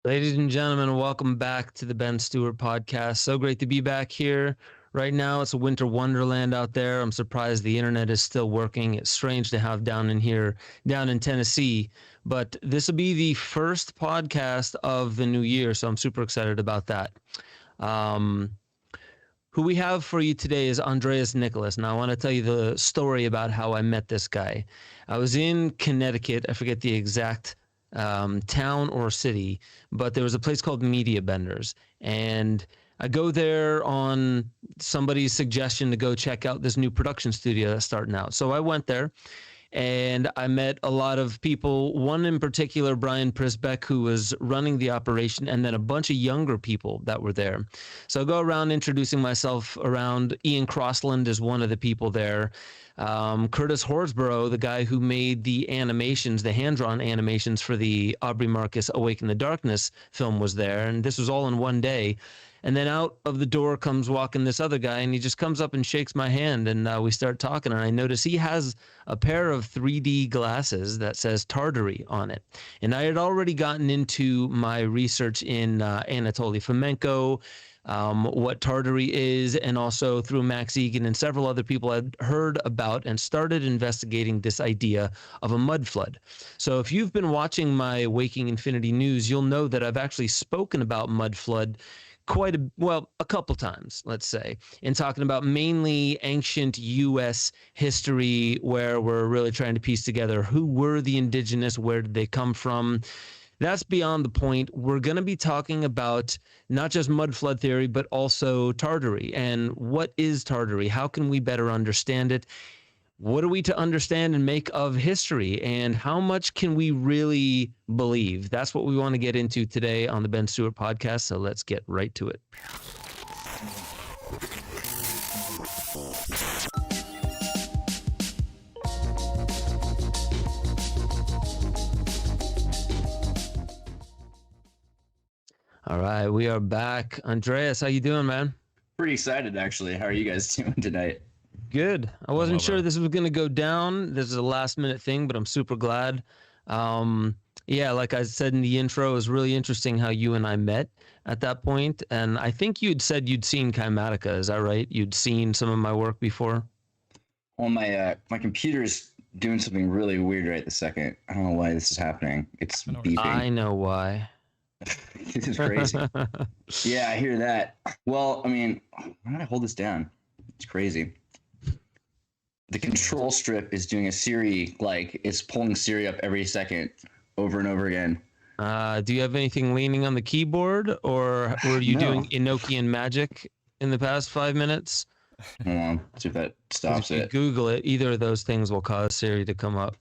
Ladies and gentlemen, welcome back to the Ben Stewart Podcast. So great to be back here. Right now, it's a winter wonderland out there. I'm surprised the internet is still working. It's strange to have down in Tennessee. But this will be the first podcast of the new year, so I'm super excited about that. Who we have for you today is Andreas Nicholas. Now, I want to tell you the story about how I met this guy. I was in Connecticut. I forget the exact town or city, but there was a place called Media Benders, and I go there on somebody's suggestion to go check out this new production studio that's starting out. So I went there and I met a lot of people, one in particular, Brian Prisbeck, who was running the operation, and then a bunch of younger people that were there. So I go around introducing myself around. Ian Crossland is one of the people there. Curtis Horsborough, the guy who made the animations, the hand-drawn animations for the Aubrey Marcus Awake in the Darkness film, was there. And this was all in one day. And then out of the door comes walking this other guy, and he just comes up and shakes my hand, and we start talking. And I notice he has a pair of 3D glasses that says Tartary on it. And I had already gotten into my research in Anatoly Fomenko, what Tartary is, and also through Max Egan and several other people I'd heard about, and started investigating this idea of a mud flood. So if you've been watching my Waking Infinity news, you'll know that I've actually spoken about mud flood a couple times, let's say, in talking about mainly ancient U.S. history, where we're really trying to piece together who were the indigenous, where did they come from. That's beyond the point. We're going to be talking about not just mud flood theory, but also Tartary. And what is Tartary? How can we better understand it? What are we to understand and make of history? And how much can we really believe? That's what we want to get into today on the Ben Stewart Podcast. So let's get right to it. All right, we are back. Andreas, how you doing, man? Pretty excited, actually. How are you guys doing tonight? Good. I wasn't sure this was going to go down. This is a last minute thing, but I'm super glad. Yeah, like I said in the intro, it was really interesting how you and I met at that point. And I think you'd said you'd seen Kymatica. Is that right? You'd seen some of my work before? Well, my computer's doing something really weird right this second. I don't know why this is happening. It's beeping. I know why. This is crazy. Yeah, I hear that. Well, I mean, why did I hold this down? It's crazy. The control strip is doing a Siri, like it's pulling Siri up every second over and over again. Do you have anything leaning on the keyboard, or were you doing Enochian magic in the past 5 minutes? Hold on, see if that stops it. If you Google it, either of those things will cause Siri to come up.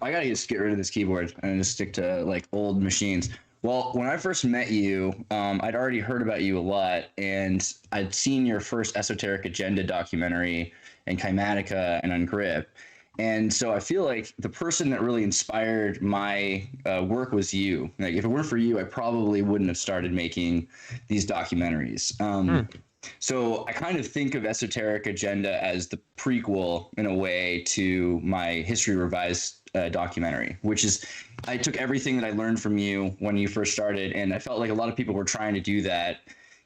I gotta just get rid of this keyboard and just stick to like old machines. Well, when I first met you, I'd already heard about you a lot, and I'd seen your first Esoteric Agenda documentary and Kymatica and Ungrip. And so I feel like the person that really inspired my work was you. Like, if it weren't for you, I probably wouldn't have started making these documentaries. So I kind of think of Esoteric Agenda as the prequel, in a way, to my History Revised documentary, which is, I took everything that I learned from you when you first started, and I felt like a lot of people were trying to do that,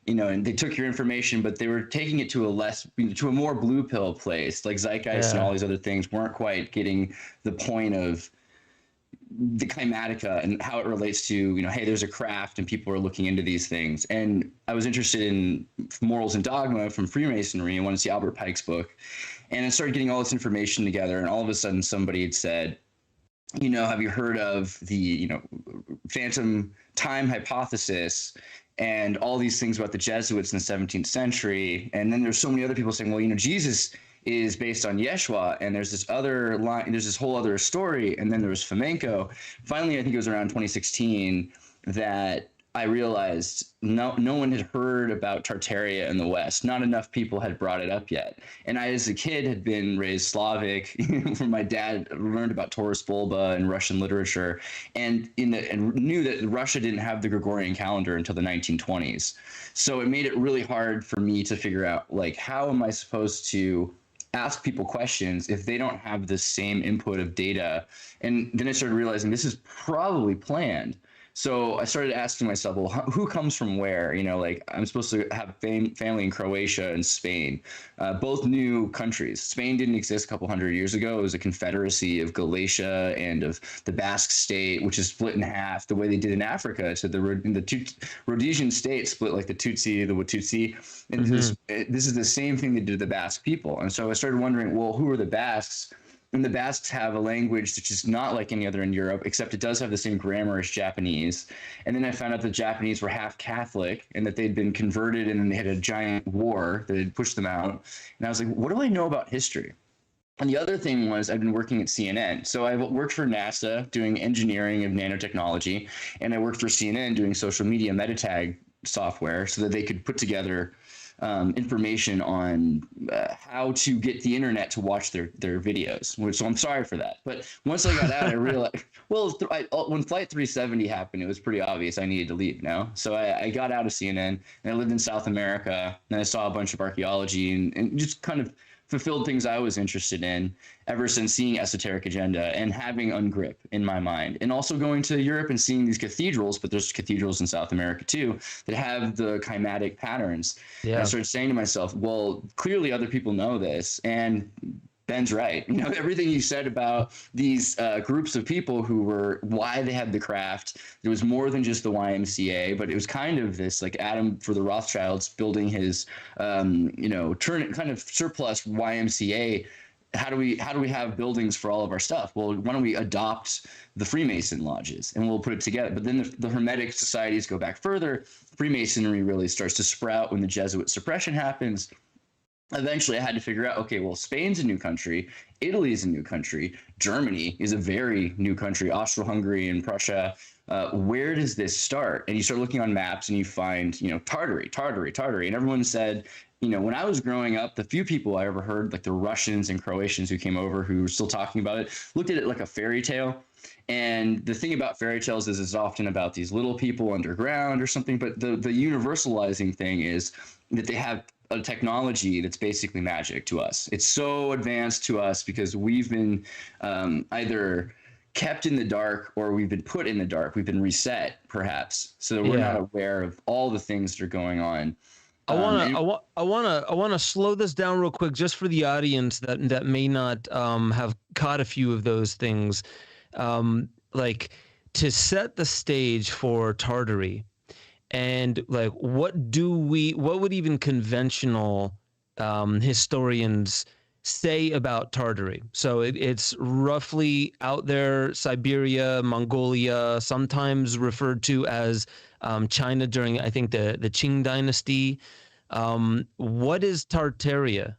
you know, and they took your information, but they were taking it to a more blue pill place, like Zeitgeist and all these other things weren't quite getting the point of the Kymatica and how it relates to, you know, hey, there's a craft and people are looking into these things. And I was interested in Morals and Dogma from Freemasonry and wanted to see Albert Pike's book. And I started getting all this information together, and all of a sudden somebody had said, you know, have you heard of the, you know, phantom time hypothesis and all these things about the Jesuits in the 17th century? And then there's so many other people saying, well, you know, Jesus is based on Yeshua, and there's this other line, there's this whole other story. And then there was Fomenko. Finally, I think it was around 2016 that I realized no one had heard about Tartaria in the West. Not enough people had brought it up yet. And I, as a kid, had been raised Slavic. From my dad, learned about Taurus Bulba and Russian literature, and knew that Russia didn't have the Gregorian calendar until the 1920s. So it made it really hard for me to figure out, like, how am I supposed to ask people questions if they don't have the same input of data? And then I started realizing this is probably planned. So I started asking myself, well, who comes from where? Like I'm supposed to have family in Croatia and Spain, both new countries. Spain didn't exist a couple hundred years ago. It was a confederacy of Galatia and of the Basque state, which is split in half the way they did in Africa. So the Rhodesian state split like the Tutsi, the Watutsi. And this is the same thing they did to the Basque people. And so I started wondering, well, who are the Basques? And the Basques have a language that's just not like any other in Europe, except it does have the same grammar as Japanese. And then I found out the Japanese were half Catholic and that they'd been converted and then they had a giant war that had pushed them out. And I was like, what do I know about history? And the other thing was I've been working at CNN. So I worked for NASA doing engineering of nanotechnology, and I worked for CNN doing social media metatag software so that they could put together information on how to get the internet to watch their videos. So I'm sorry for that. But once I got out, I realized, well, when Flight 370 happened, it was pretty obvious I needed to leave now. So I got out of CNN and I lived in South America, and I saw a bunch of archaeology and just kind of fulfilled things I was interested in ever since seeing Esoteric Agenda and having Ungrip in my mind, and also going to Europe and seeing these cathedrals, but there's cathedrals in South America too that have the climatic patterns. Yeah. And I started saying to myself, well, clearly other people know this, and Ben's right. Everything you said about these groups of people who were, why they had the craft, it was more than just the YMCA, but it was kind of this, like Adam for the Rothschilds building his, kind of surplus YMCA. How do we have buildings for all of our stuff? Well, why don't we adopt the Freemason lodges and we'll put it together? But then the Hermetic societies go back further. Freemasonry really starts to sprout when the Jesuit suppression happens. Eventually I had to figure out, okay, well, Spain's a new country, Italy is a new country, Germany is a very new country, Austro-Hungary and Prussia. Where does this start? And you start looking on maps and you find, Tartary. And everyone said, when I was growing up, the few people I ever heard, like the Russians and Croatians who came over who were still talking about it, looked at it like a fairy tale. And the thing about fairy tales is it's often about these little people underground or something. But the universalizing thing is that they have a technology that's basically magic to us. It's so advanced to us because we've been either kept in the dark or we've been put in the dark. We've been reset, perhaps, so that we're not aware of all the things that are going on. I want to slow this down real quick, just for the audience that may not have caught a few of those things, like to set the stage for Tartary. And like, what would even conventional historians say about Tartary? So it's roughly out there, Siberia, Mongolia, sometimes referred to as China during, I think, the Qing dynasty. What is Tartaria?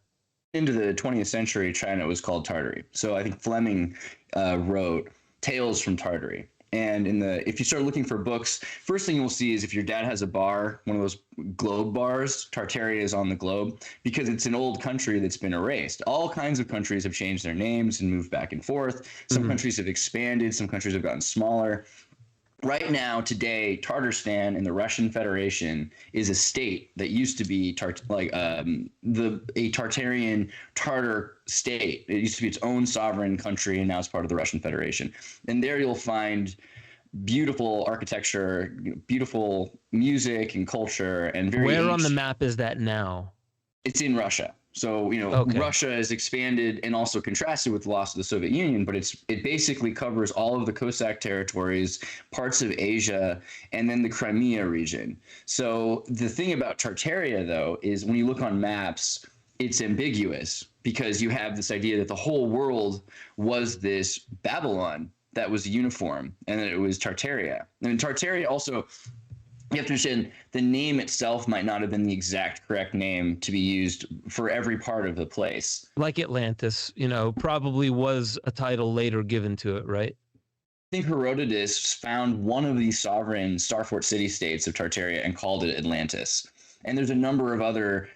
Into the 20th century, China was called Tartary. So I think Fleming wrote Tales from Tartary. And if you start looking for books, first thing you'll see is if your dad has a bar, one of those globe bars, Tartaria is on the globe because it's an old country that's been erased. All kinds of countries have changed their names and moved back and forth. Some countries have expanded. Some countries have gotten smaller. Right now, today, Tatarstan in the Russian Federation is a state that used to be a Tartarian Tartar state. It used to be its own sovereign country, and now it's part of the Russian Federation. And there you'll find beautiful architecture, beautiful music and culture, and very. Where on the map is that now? It's in Russia. So, Russia is expanded and also contrasted with the loss of the Soviet Union, but it basically covers all of the Cossack territories, parts of Asia, and then the Crimea region. So the thing about Tartaria, though, is when you look on maps, it's ambiguous because you have this idea that the whole world was this Babylon that was uniform and that it was Tartaria. And Tartaria also, you have to understand, the name itself might not have been the exact correct name to be used for every part of the place. Like Atlantis, probably was a title later given to it, right? I think Herodotus found one of these sovereign Starfort city-states of Tartaria and called it Atlantis. And there's a number of other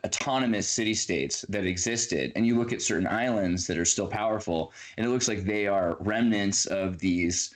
autonomous city-states that existed. And you look at certain islands that are still powerful, and it looks like they are remnants of these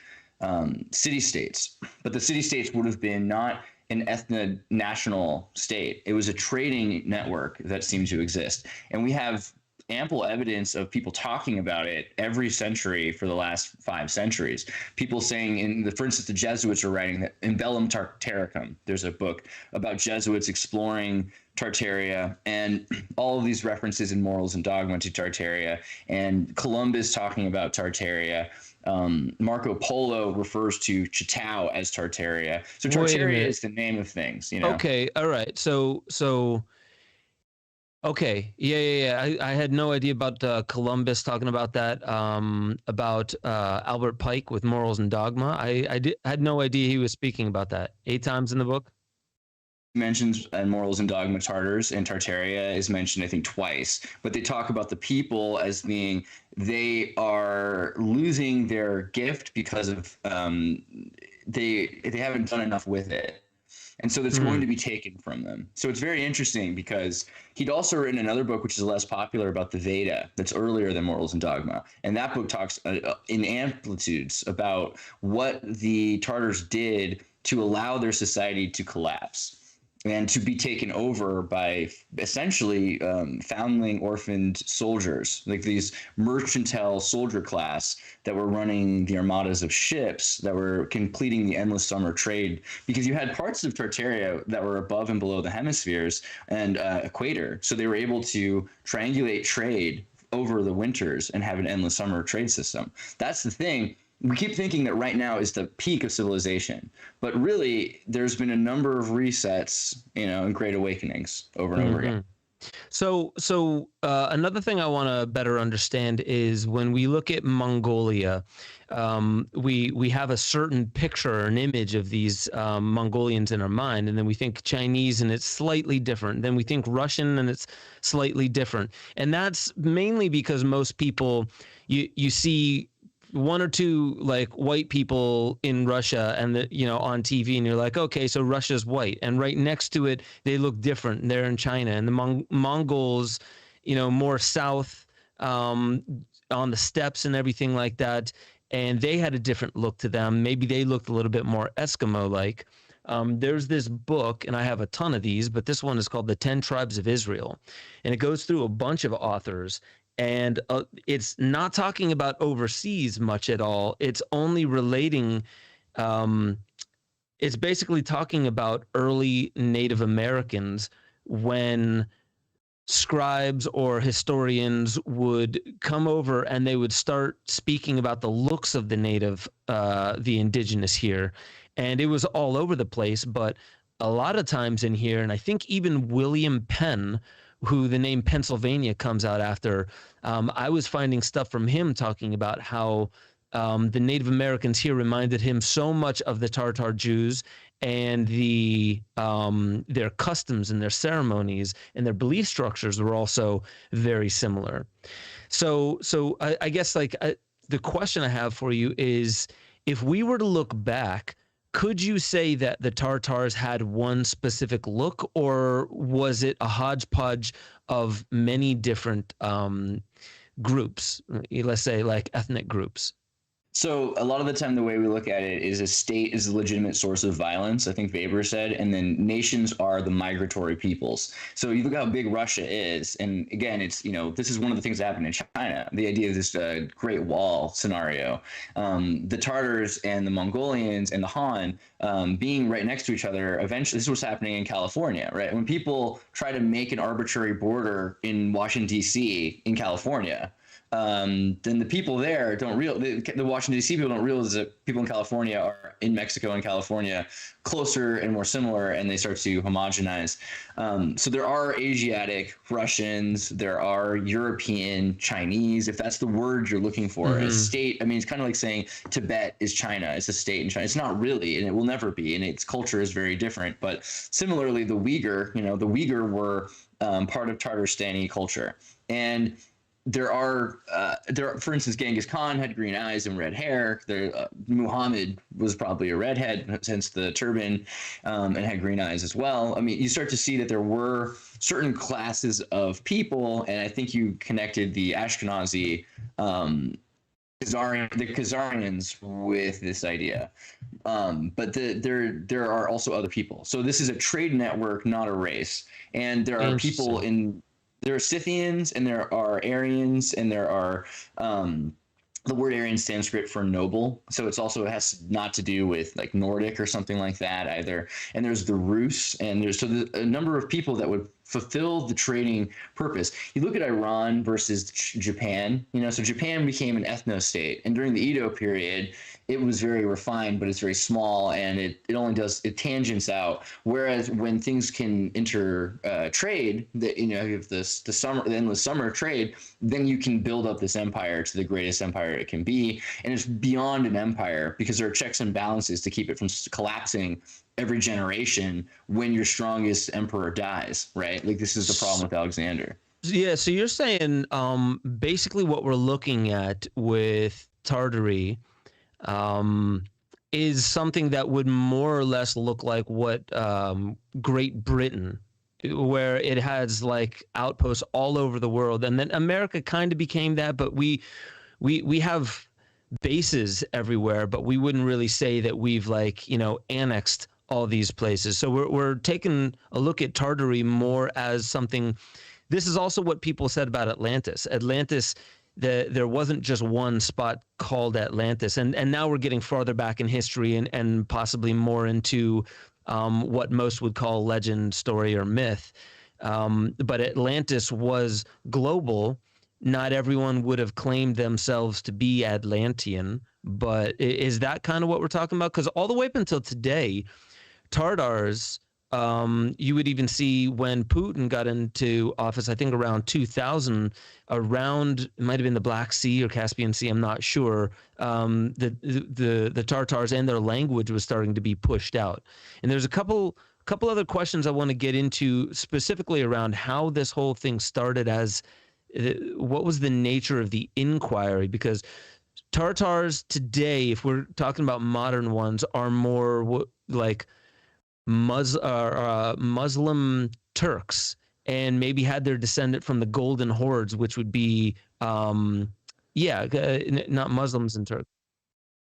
city-states. But the city-states would have been not an ethno-national state. It was a trading network that seemed to exist. And we have ample evidence of people talking about it every century for the last 5 centuries. People saying, for instance, the Jesuits are writing that in Bellum Tartaricum, there's a book about Jesuits exploring Tartaria, and all of these references in Morals and Dogma to Tartaria, and Columbus talking about Tartaria. Marco Polo refers to Chitao as Tartaria. So Tartaria is the name of things, you know? Okay. All right. So, okay. Yeah. I had no idea about Columbus talking about that, about Albert Pike with Morals and Dogma. I had no idea he was speaking about that 8 times in the book. Mentions Morals and Dogma Tartars, and Tartaria is mentioned, I think, twice. But they talk about the people as being, they are losing their gift because of they haven't done enough with it. And so it's going to be taken from them. So it's very interesting because he'd also written another book, which is less popular, about the Veda, that's earlier than Morals and Dogma. And that book talks in amplitudes about what the Tartars did to allow their society to collapse and to be taken over by essentially foundling orphaned soldiers, like these mercantile soldier class that were running the armadas of ships that were completing the endless summer trade, because you had parts of Tartaria that were above and below the hemispheres and equator. So they were able to triangulate trade over the winters and have an endless summer trade system. That's the thing. We keep thinking that right now is the peak of civilization, but really there's been a number of resets, and great awakenings over and over again. So another thing I want to better understand is when we look at Mongolia, we have a certain picture or an image of these Mongolians in our mind, and then we think Chinese and it's slightly different. Then we think Russian and it's slightly different, and that's mainly because most people you see 1 or 2 like white people in Russia and on TV, and you're like, okay, so Russia's white, and right next to it they look different. They're in China, and the Mongols, more south, on the steppes and everything like that, and they had a different look to them. Maybe they looked a little bit more Eskimo-like. There's this book, and I have a ton of these, but this one is called The 10 Tribes of Israel, and it goes through a bunch of authors. And it's not talking about overseas much at all. It's only relating, it's basically talking about early Native Americans when scribes or historians would come over and they would start speaking about the looks of the native, the indigenous here. And it was all over the place, but a lot of times in here, and I think even William Penn, who the name Pennsylvania comes out after, I was finding stuff from him talking about how the Native Americans here reminded him so much of the Tartar Jews, and their customs and their ceremonies and their belief structures were also very similar. So I guess the question I have for you is, if we were to look back, could you say that the Tartars had one specific look, or was it a hodgepodge of many different groups, let's say like ethnic groups? So a lot of the time, the way we look at it is a state is a legitimate source of violence, I think Weber said, and then nations are the migratory peoples. So you look how big Russia is, and again, it's, this is one of the things that happened in China, the idea of this Great Wall scenario. The Tartars and the Mongolians and the Han being right next to each other, eventually, this was happening in California, right? When people try to make an arbitrary border in Washington, D.C., in California, then the people there don't realize, the Washington, D.C. people don't realize that people in California are in Mexico and California closer and more similar, and they start to homogenize. So there are Asiatic Russians, there are European Chinese, if that's the word you're looking for. A state, I mean, it's kind of like saying Tibet is China, it's a state in China. It's not really, and it will never be, and its culture is very different. But similarly, the Uyghur were part of Tartarstani culture. And there are, for instance, Genghis Khan had green eyes and red hair. Muhammad was probably a redhead, hence the turban, and had green eyes as well. I mean, you start to see that there were certain classes of people, and I think you connected the Ashkenazi, the Khazarians with this idea. But there are also other people. So this is a trade network, not a race. And there are people in there are Scythians and there are Aryans and there are the word Aryan Sanskrit for noble. So it's also, it has not to do with like Nordic or something like that either. And there's the Rus, and there's a number of people that would fulfill the trading purpose. You look at Iran versus Japan, so Japan became an ethno state. And during the Edo period, it was very refined, but it's very small, and it only does, it tangents out. Whereas when things can trade, that you have the endless summer trade, then you can build up this empire to the greatest empire it can be, and it's beyond an empire because there are checks and balances to keep it from collapsing every generation when your strongest emperor dies, right? Like this is the problem with Alexander. Yeah, so you're saying basically what we're looking at with Tartary is something that would more or less look like what Great Britain, where it has like outposts all over the world, and then America kind of became that, but we have bases everywhere, but we wouldn't really say that we've annexed all these places. So we're taking a look at Tartary more as something. This is also what people said about Atlantis. There wasn't just one spot called Atlantis, and now we're getting farther back in history and possibly more into what most would call legend, story, or myth. But Atlantis was global. Not everyone would have claimed themselves to be Atlantean, but is that kind of what we're talking about? Because all the way up until today, Tatars, you would even see when Putin got into office, I think around 2000, it might have been the Black Sea or Caspian Sea, I'm not sure, the Tatars and their language was starting to be pushed out. And there's a couple other questions I want to get into specifically around how this whole thing started, as what was the nature of the inquiry, because Tatars today, if we're talking about modern ones, are more like Muslim Turks, and maybe had their descendant from the Golden Hordes, which would be not Muslims and Turks.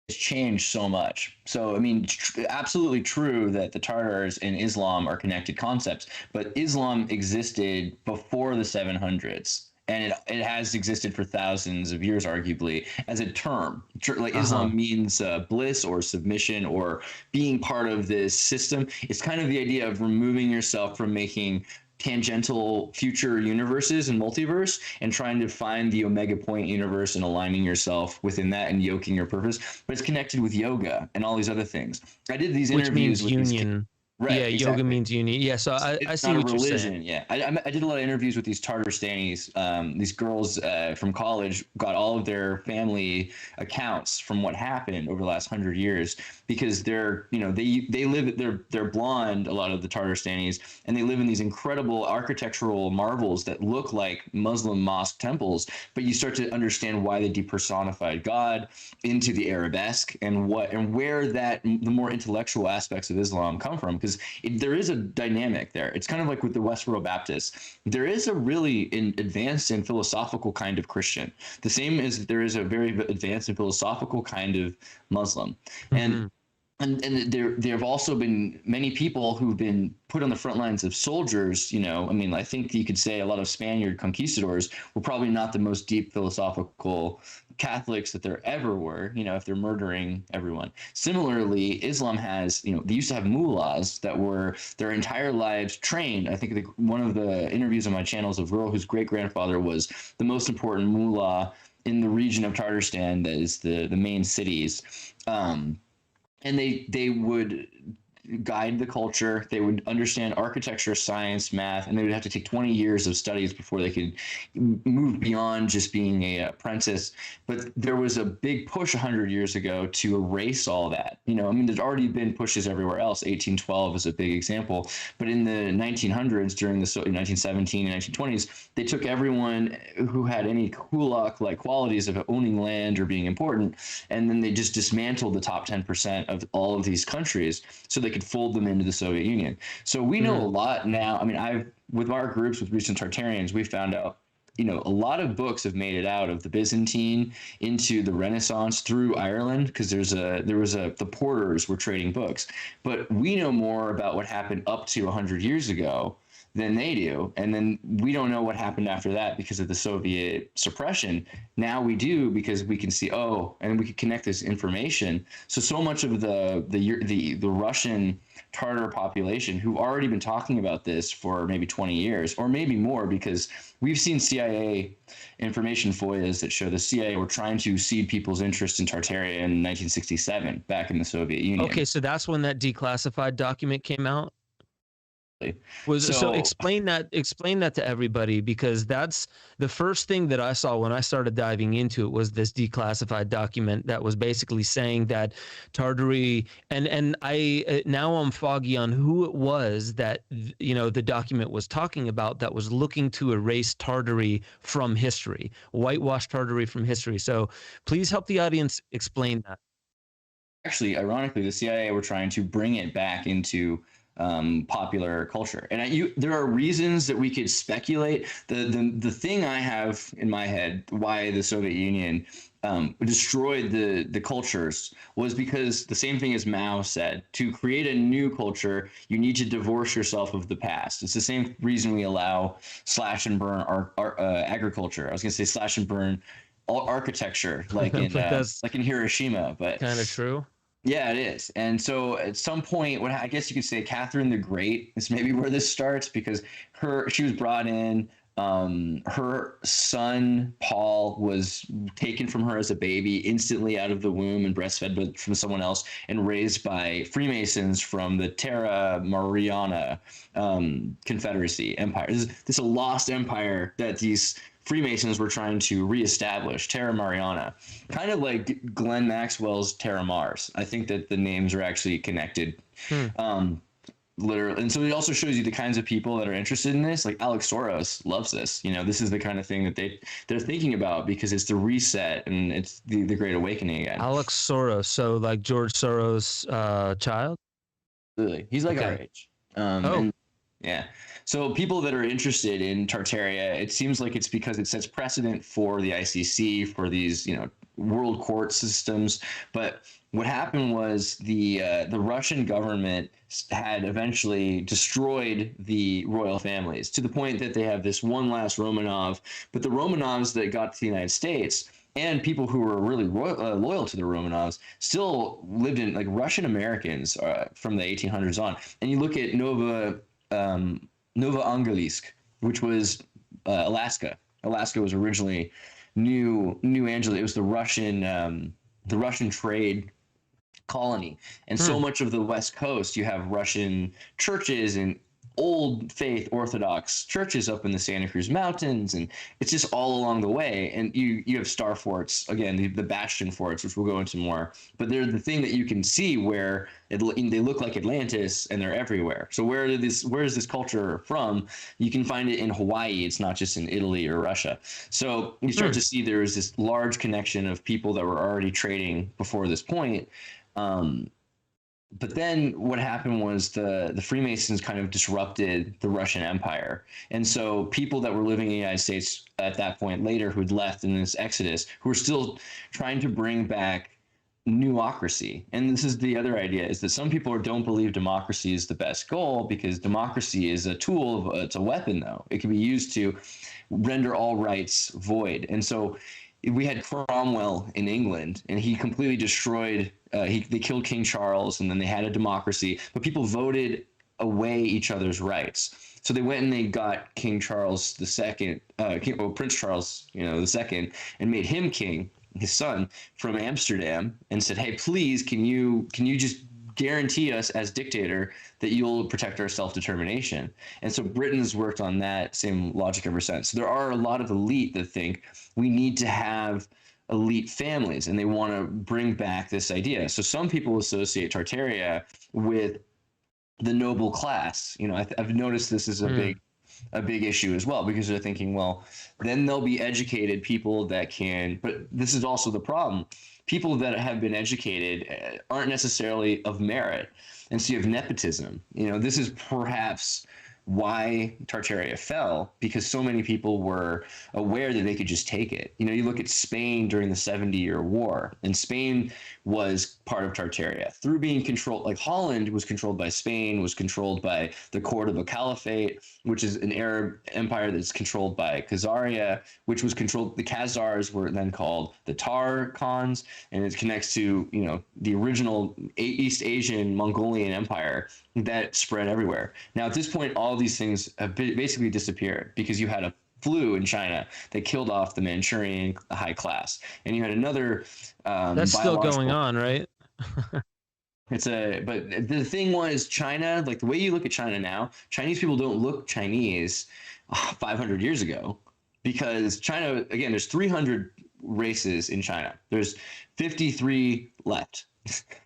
It's changed so much. So, I mean, absolutely true that the Tatars and Islam are connected concepts, but Islam existed before the 700s. And it has existed for thousands of years, arguably, as a term. Like Islam means bliss or submission or being part of this system. It's kind of the idea of removing yourself from making tangential future universes and multiverse and trying to find the omega point universe and aligning yourself within that and yoking your purpose. But it's connected with yoga and all these other things. I did these interviews with union. Right, yeah, exactly. Yoga means union. Yeah, so I see what you're saying. Yeah, I did a lot of interviews with these Tartarstanis. These girls from college got all of their family accounts from what happened over the last 100 years, because they're blonde, a lot of the Tartarstanis, and they live in these incredible architectural marvels that look like Muslim mosque temples. But you start to understand why they depersonified God into the arabesque and where the more intellectual aspects of Islam come from, because there is a dynamic there. It's kind of like with the Westboro Baptists. There is a really advanced and philosophical kind of Christian, the same as there is a very advanced and philosophical kind of Muslim. Mm-hmm. And there have also been many people who've been put on the front lines of soldiers. I think you could say a lot of Spaniard conquistadors were probably not the most deep philosophical Catholics that there ever were, if they're murdering everyone. Similarly, Islam has, they used to have mullahs that were their entire lives trained. I think one of the interviews on my channel is a girl whose great-grandfather was the most important mullah in the region of Tatarstan, that is the main cities. And they would guide the culture. They would understand architecture, science, math, and they would have to take 20 years of studies before they could move beyond just being an apprentice. But there was a big push 100 years ago to erase all that. There's already been pushes everywhere else. 1812 is a big example. But in the 1900s, during the 1917 and 1920s, they took everyone who had any kulak-like qualities of owning land or being important, and then they just dismantled the top 10% of all of these countries so they could fold them into the Soviet Union. So we know a lot now. With our groups with recent Tartarians, we found out, a lot of books have made it out of the Byzantine into the Renaissance through Ireland, because the porters were trading books. But we know more about what happened up to 100 years ago than they do. And then we don't know what happened after that because of the Soviet suppression. Now we do, because we can see, and we can connect this information. So much of the Russian Tartar population who've already been talking about this for maybe 20 years or maybe more, because we've seen CIA information FOIAs that show the CIA were trying to seed people's interest in Tartaria in 1967 back in the Soviet Union. Okay, so that's when that declassified document came out? So explain that to everybody, because that's the first thing that I saw when I started diving into it, was this declassified document that was basically saying that Tartary, and I now I'm foggy on who it was that the document was talking about, that was looking to erase Tartary from history, whitewash Tartary from history. So please help the audience explain that. Actually, ironically, the CIA were trying to bring it back into popular culture, and there are reasons that we could speculate. The thing I have in my head why the Soviet Union destroyed the cultures was because the same thing as Mao said: to create a new culture, you need to divorce yourself of the past. It's the same reason we allow slash and burn agriculture. I was going to say slash and burn architecture, like in Hiroshima, but kind of true. Yeah, it is. And so at some point, what I guess you could say Catherine the Great is maybe where this starts, because she was brought in. Her son, Paul, was taken from her as a baby instantly out of the womb and breastfed from someone else and raised by Freemasons from the Terra Mariana Confederacy Empire. This is a lost empire that these Freemasons were trying to reestablish, Terra Mariana, kind of like Glenn Maxwell's Terra Mars. I think that the names are actually connected. Literally. And so it also shows you the kinds of people that are interested in this. Like Alex Soros loves this. This is the kind of thing that they're thinking about, because it's the reset and it's the Great Awakening again. Alex Soros, so like George Soros' child? Absolutely. He's like our age. Yeah. So people that are interested in Tartaria, it seems like it's because it sets precedent for the ICC, for these, world court systems. But what happened was the Russian government had eventually destroyed the royal families, to the point that they have this one last Romanov. But the Romanovs that got to the United States, and people who were really loyal to the Romanovs, still lived in, like, Russian Americans from the 1800s on. And you look at Nova Angelisk, which was Alaska. Alaska was originally New Angela. It was the Russian trade colony, and so much of the West Coast, you have Russian churches and old faith Orthodox churches up in the Santa Cruz Mountains, and it's just all along the way. And you have star forts, again, the bastion forts, which we'll go into more, but they're the thing that you can see where they look like Atlantis, and they're everywhere. So where is this culture from? You can find it in Hawaii. It's not just in Italy or Russia. So you start to see there is this large connection of people that were already trading before this point. But then what happened was the Freemasons kind of disrupted the Russian Empire. And so people that were living in the United States at that point later, who had left in this exodus, who were still trying to bring back newocracy. And this is the other idea, is that some people don't believe democracy is the best goal, because democracy is a tool, it's a weapon, though. It can be used to render all rights void. And so we had Cromwell in England, and he completely destroyed. They killed King Charles, and then they had a democracy, but people voted away each other's rights. So they went and they got King Charles II, Prince Charles, II, and made him king, his son, from Amsterdam, and said, "Hey, please, can you just guarantee us as dictator that you'll protect our self-determination?" And so Britain's worked on that same logic ever since. So there are a lot of elite that think we need to have elite families, and they want to bring back this idea. So some people associate Tartaria with the noble class. I've noticed this is a big issue as well, because they're thinking, well, then there'll be educated people that can, but this is also the problem. People that have been educated aren't necessarily of merit. And so you have nepotism. This is perhaps why Tartaria fell, because so many people were aware that they could just take it. You know, you look at Spain during the 70-year war, and Spain was part of Tartaria through being controlled. Like Holland was controlled by Spain, was controlled by the Cordoba Caliphate, which is an Arab empire that's controlled by Khazaria, which was controlled. The Khazars were then called the Tar Khans, and it connects to, you know, the original East Asian Mongolian empire that spread everywhere. Now, at this point, all these things have basically disappeared because you had a flu in China that killed off the Manchurian high class, and you had another. That's still going on, right? But the thing was, China, like the way you look at China now, Chinese people don't look Chinese 500 years ago, because China, again, there's 300 races in China. There's 53 left.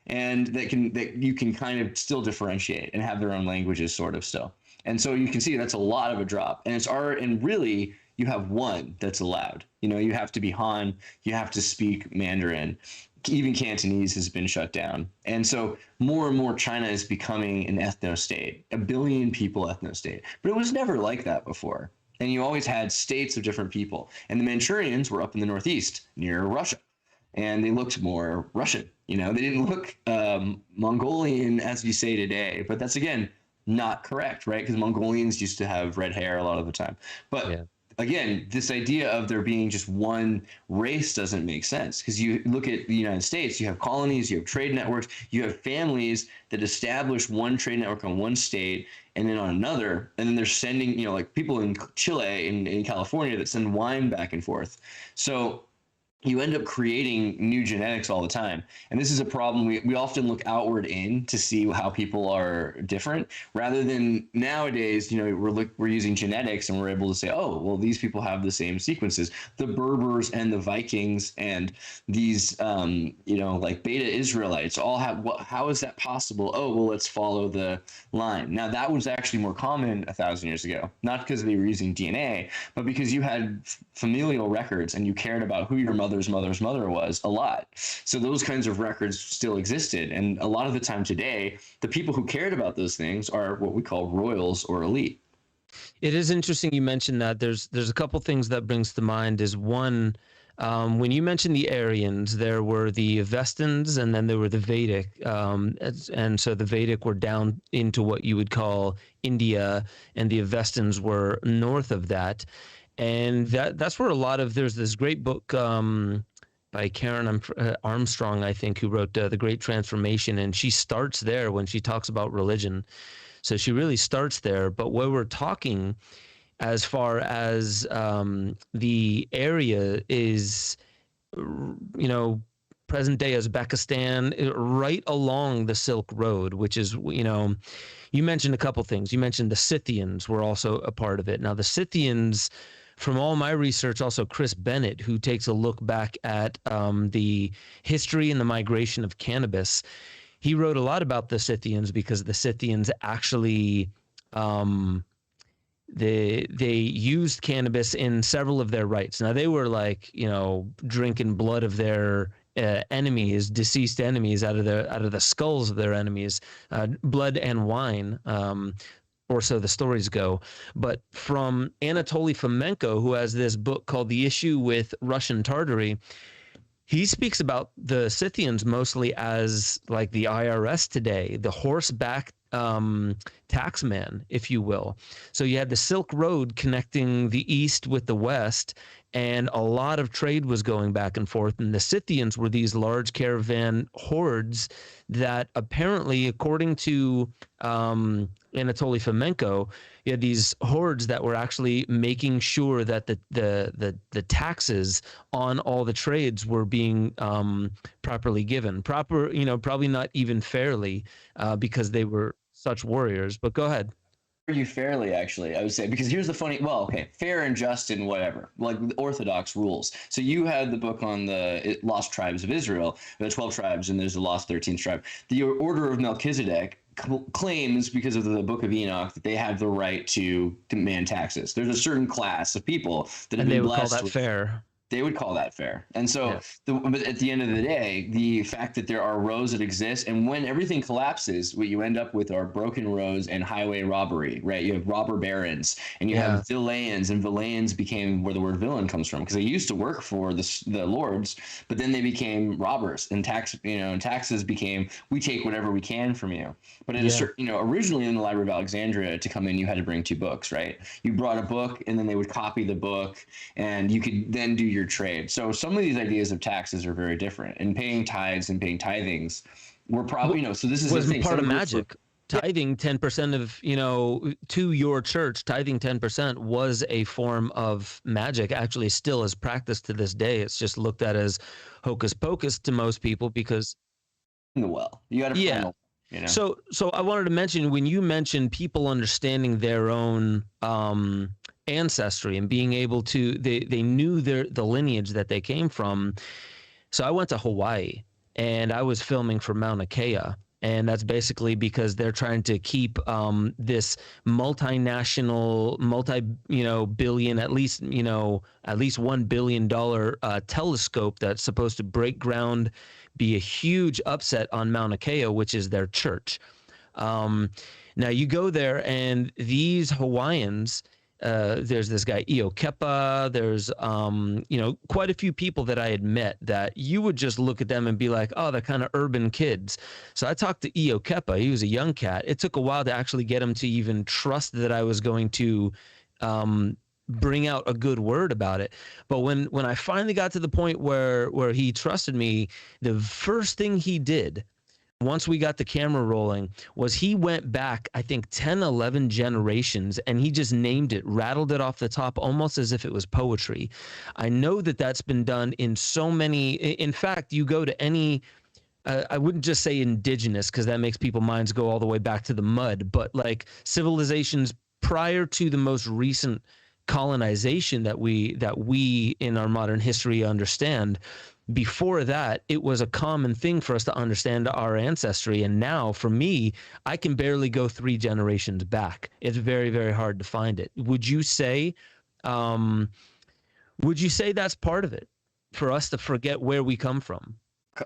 And that you can kind of still differentiate and have their own languages sort of still. And so you can see that's a lot of a drop. And really you have one that's allowed. You know, you have to be Han, you have to speak Mandarin. Even Cantonese has been shut down. And so more and more China is becoming an ethno-state, a billion people ethno-state. But it was never like that before. And you always had states of different people. And the Manchurians were up in the northeast near Russia, and they looked more Russian. You know, they didn't look Mongolian as you say today, but that's, again, not correct, right? Because Mongolians used to have red hair a lot of the time. But yeah. Again, this idea of there being just one race doesn't make sense, because you look at the United States, you have colonies, you have trade networks, you have families that establish one trade network on one state and then on another, and then they're sending, you know, like people in Chile, in California, that send wine back and forth. So you end up creating new genetics all the time. And this is a problem. We often look outward in to see how people are different, rather than nowadays, you know, we're using genetics and we're able to say, oh, well, these people have the same sequences. The Berbers and the Vikings and these, you know, like Beta Israelites all have, how is that possible? Oh, well, let's follow the line. Now, that was actually more common 1,000 years ago, not because they were using DNA, but because you had familial records and you cared about who your mother's mother was a lot. So those kinds of records still existed. And a lot of the time today, the people who cared about those things are what we call royals or elite. It is interesting you mentioned that. There's a couple things that brings to mind. Is one, when you mentioned the Aryans, there were the Avestans and then there were the Vedic. And so the Vedic were down into what you would call India, and the Avestans were north of that. And that's where a lot of, there's this great book by Karen Armstrong, I think, who wrote The Great Transformation. And she starts there when she talks about religion. So she really starts there. But where we're talking as far as the area is, you know, present day Uzbekistan, right along the Silk Road, which is, you know, you mentioned a couple things. You mentioned the Scythians were also a part of it. Now, the Scythians, from all my research, also Chris Bennett, who takes a look back at the history and the migration of cannabis, he wrote a lot about the Scythians, because the Scythians actually they used cannabis in several of their rites. Now, they were like, you know, drinking blood of their enemies, deceased enemies, out of the skulls of their enemies, blood and wine. Or so the stories go. But from Anatoly Fomenko, who has this book called The Issue with Russian Tartary, he speaks about the Scythians mostly as like the IRS today, the horseback taxman, if you will. So you had the Silk Road connecting the East with the West, and a lot of trade was going back and forth. And the Scythians were these large caravan hordes that apparently, according to Anatoly Fomenko, you had these hordes that were actually making sure that the taxes on all the trades were being properly given. Probably not even fairly, because they were such warriors. But go ahead. You fairly, actually, I would say, because here's the funny, well, okay, fair and just and whatever, like Orthodox rules. So you had the book on the lost tribes of Israel, the 12 tribes, and there's the lost 13th tribe. The order of Melchizedek claims, because of the book of Enoch, that they have the right to demand taxes. There's a certain class of people that have been blessed. And they would call that fair. They would call that fair. And so, Yeah. but at the end of the day, the fact that there are roads that exist, and when everything collapses, what you end up with are broken roads and highway robbery, right? You have robber barons, and you Yeah. have villains, and villains became where the word villain comes from, because they used to work for the lords, but then they became robbers, and taxes became, we take whatever we can from you. But at a certain, originally in the Library of Alexandria, to come in, you had to bring 2 books, right? You brought a book, and then they would copy the book, and you could then do your trade. So some of these ideas of taxes are very different, and paying tithes and paying tithings were probably, so this is was the thing. part of magic. Tithing 10% of, to your church, tithing 10% was a form of magic, actually still is practiced to this day. It's just looked at as hocus pocus to most people because the well, you got to yeah. So I wanted to mention, when you mentioned people understanding their own ancestry and being able to, they knew the lineage that they came from. So I went to Hawaii and I was filming for Mauna Kea. And that's basically because they're trying to keep this multinational, billion, at least $1 billion telescope that's supposed to break ground, be a huge upset on Mauna Kea, which is their church. Now you go there, and these Hawaiians, there's this guy Io Kepa. There's quite a few people that I had met that you would just look at them and be like, oh, they're kind of urban kids. So I talked to Io Kepa. He was a young cat. It took a while to actually get him to even trust that I was going to bring out a good word about it. But when I finally got to the point where he trusted me, the first thing he did, once we got the camera rolling, was he went back, I think 10, 11 generations, and he just named it, rattled it off the top, almost as if it was poetry. I know that that's been done in so many. In fact, you go to any, I wouldn't just say indigenous, because that makes people's minds go all the way back to the mud, but like civilizations prior to the most recent colonization that we in our modern history understand. Before that, it was a common thing for us to understand our ancestry. And now, for me, I can barely go 3 generations back. It's very, very hard to find it. Would you say that's part of it, for us to forget where we come from?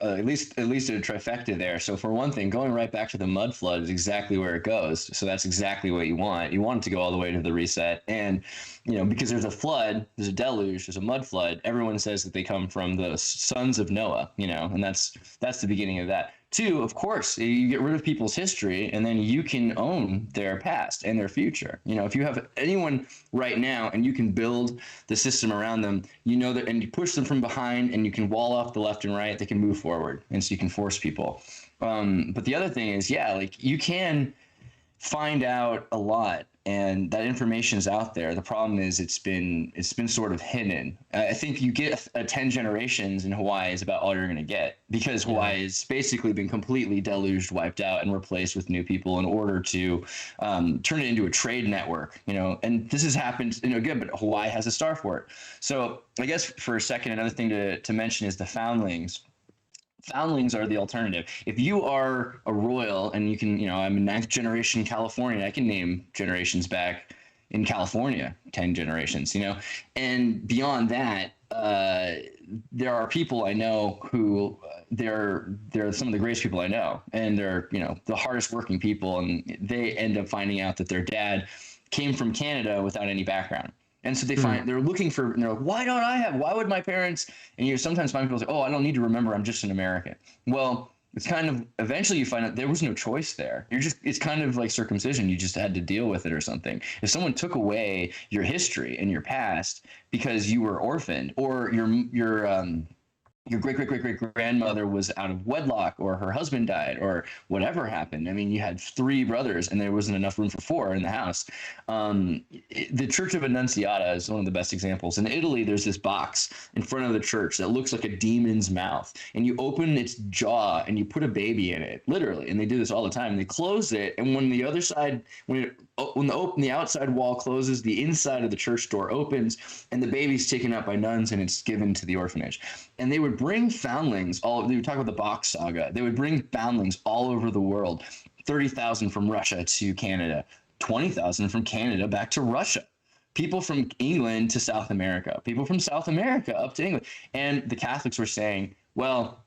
At least a trifecta there. So for one thing, going right back to the mud flood is exactly where it goes. So that's exactly what you want. You want it to go all the way to the reset. And, because there's a flood, there's a deluge, there's a mud flood. Everyone says that they come from the sons of Noah, and that's the beginning of that. 2, of course, you get rid of people's history, and then you can own their past and their future. If you have anyone right now and you can build the system around them, that, and you push them from behind, and you can wall off the left and right, they can move forward, and so you can force people. But the other thing is, you can find out a lot, and that information is out there. The problem is it's been sort of hidden. I think you get 10 generations in Hawaii is about all you're going to get, because Hawaii has basically been completely deluged, wiped out, and replaced with new people in order to turn it into a trade network. And this has happened, again, but Hawaii has a star for it. So I guess for a second, another thing to mention is the Foundlings. Foundlings are the alternative. If you are a royal and you can, I'm a 9th generation California, I can name generations back in California, 10 generations, and beyond that, there are people I know who they're some of the greatest people I know, and they're, the hardest working people, and they end up finding out that their dad came from Canada without any background. And so they're looking for, and they're like, why would my parents, and you sometimes find people say, oh, I don't need to remember, I'm just an American. Well, it's kind of, eventually you find out there was no choice there. It's kind of like circumcision. You just had to deal with it or something. If someone took away your history and your past because you were orphaned, or your great-great-great-great-grandmother was out of wedlock, or her husband died, or whatever happened. I mean, you had 3 brothers and there wasn't enough room for 4 in the house. The Church of Annunziata is one of the best examples. In Italy, there's this box in front of the church that looks like a demon's mouth, and you open its jaw and you put a baby in it, literally. And they do this all the time. They close it, and when the other side, when the outside wall closes, the inside of the church door opens, and the baby's taken up by nuns and it's given to the orphanage. And they would bring foundlings, they would talk about the Box Saga. They would bring foundlings all over the world, 30,000 from Russia to Canada, 20,000 from Canada back to Russia. people from England to South America, people from South America up to England. And the Catholics were saying, well,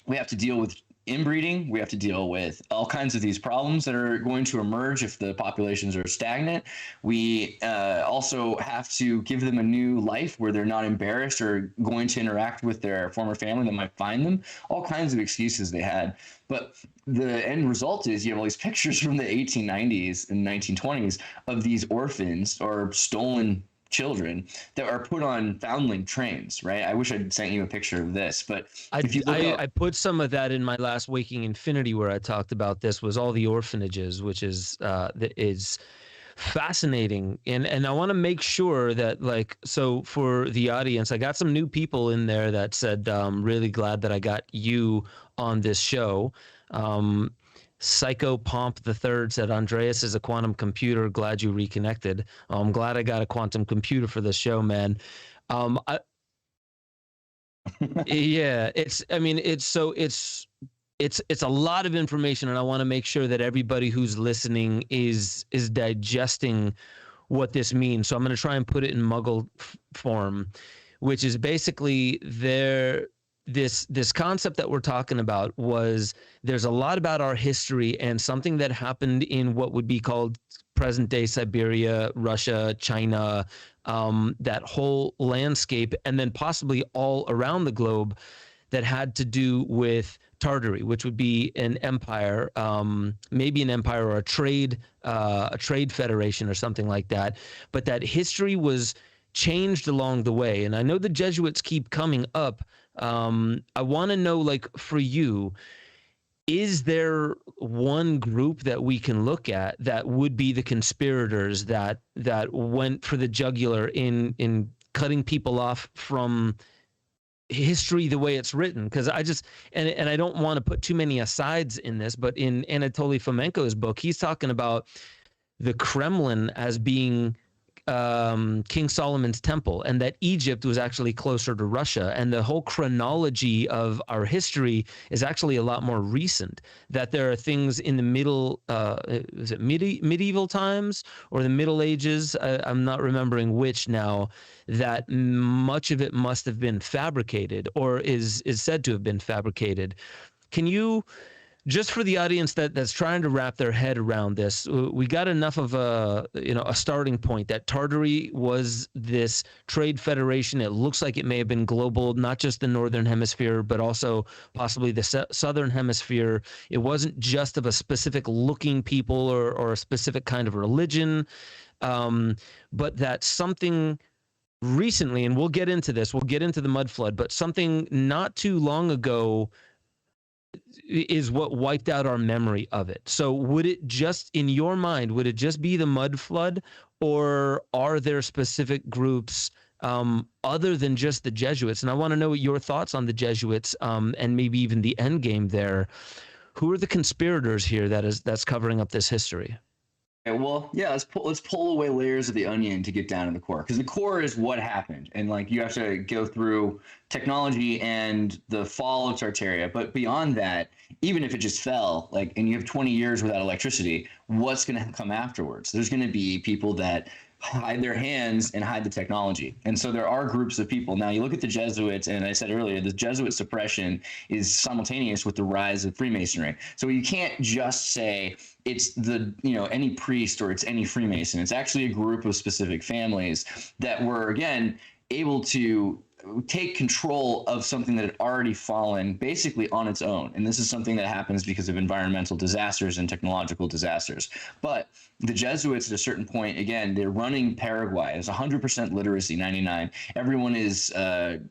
we have to deal with inbreeding. We have to deal with all kinds of these problems that are going to emerge if the populations are stagnant. We also have to give them a new life where they're not embarrassed or going to interact with their former family that might find them. All kinds of excuses they had. But the end result is you have all these pictures from the 1890s and 1920s of these orphans or stolen children that are put on foundling trains, right? I wish I'd sent you a picture of this, but I put some of that in my last Waking Infinity where I talked about this, was all the orphanages, which is fascinating. And I want to make sure that, like, so for the audience, I got some new people in there that said, really glad that I got you on this show. Psycho Pomp the Third said, Andreas is a quantum computer. Glad you reconnected. I'm glad I got a quantum computer for this show, man. Yeah, it's a lot of information, and I want to make sure that everybody who's listening is digesting what this means. So I'm going to try and put it in Muggle form, which is basically this concept that we're talking about was, there's a lot about our history and something that happened in what would be called present day Siberia, Russia, China, that whole landscape, and then possibly all around the globe, that had to do with Tartary, which would be an empire, maybe an empire or a trade federation or something like that. But that history was changed along the way. And I know the Jesuits keep coming up. I want to know, like, for you, is there one group that we can look at that would be the conspirators that went for the jugular in cutting people off from history the way it's written? Because I just, and I don't want to put too many asides in this, but in Anatoly Fomenko's book, he's talking about the Kremlin as being King Solomon's temple, and that Egypt was actually closer to Russia, and the whole chronology of our history is actually a lot more recent. That there are things in the is it medieval times or the Middle Ages? I'm not remembering which now. That much of it must have been fabricated, or is said to have been fabricated. Can you, just for the audience that's trying to wrap their head around this, we got enough of a starting point that Tartary was this trade federation. It looks like it may have been global, not just the Northern Hemisphere, but also possibly the Southern Hemisphere. It wasn't just of a specific looking people or a specific kind of religion, but that something recently, and we'll get into this, we'll get into the mud flood, but something not too long ago is what wiped out our memory of it. So would it just, in your mind, would it just be the mud flood, or are there specific groups other than just the Jesuits? And I want to know your thoughts on the Jesuits, and maybe even the end game there. Who are the conspirators here that's covering up this history? Well, yeah, let's pull away layers of the onion to get down to the core, because the core is what happened, and like you have to go through technology and the fall of Tartaria. But beyond that, even if it just fell, like, and you have 20 years without electricity, what's going to come afterwards? There's going to be people that hide their hands and hide the technology. And so there are groups of people. Now you look at the Jesuits, and I said earlier, the Jesuit suppression is simultaneous with the rise of Freemasonry. So you can't just say it's any priest or it's any Freemason. It's actually a group of specific families that were, again, able to take control of something that had already fallen basically on its own. And this is something that happens because of environmental disasters and technological disasters. But the Jesuits, at a certain point, again, they're running Paraguay. It's 100% literacy, 99. Everyone is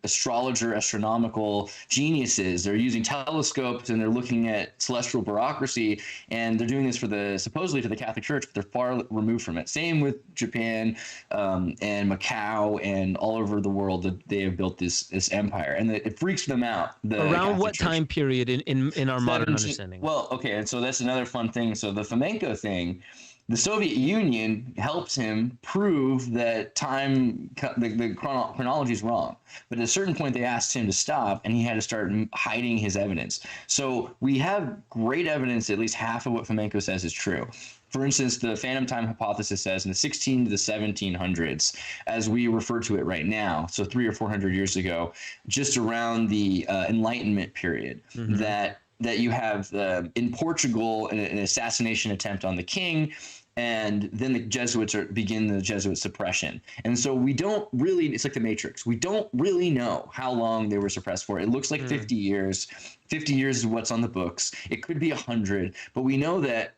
astrologer, astronomical geniuses. They're using telescopes and they're looking at celestial bureaucracy, and they're doing this supposedly for the Catholic Church, but they're far removed from it. Same with Japan and Macau and all over the world, that they have built this empire, and it freaks them out. Around Catholic what Church. Time period in our modern understanding? Well, okay, and so that's another fun thing. So the Fomenko thing, the Soviet Union helped him prove that the chronology is wrong. But at a certain point, they asked him to stop, and he had to start hiding his evidence. So we have great evidence, at least half of what Fomenko says is true. For instance, the phantom time hypothesis says in the 16 to the 1700s, as we refer to it right now, so 300 or 400 years ago, just around the Enlightenment period, that you have in Portugal an assassination attempt on the king, and then the Jesuits begin the Jesuit suppression. And so we don't really, it's like the Matrix. We don't really know how long they were suppressed for. It looks like 50 years. 50 years is what's on the books. It could be 100, but we know that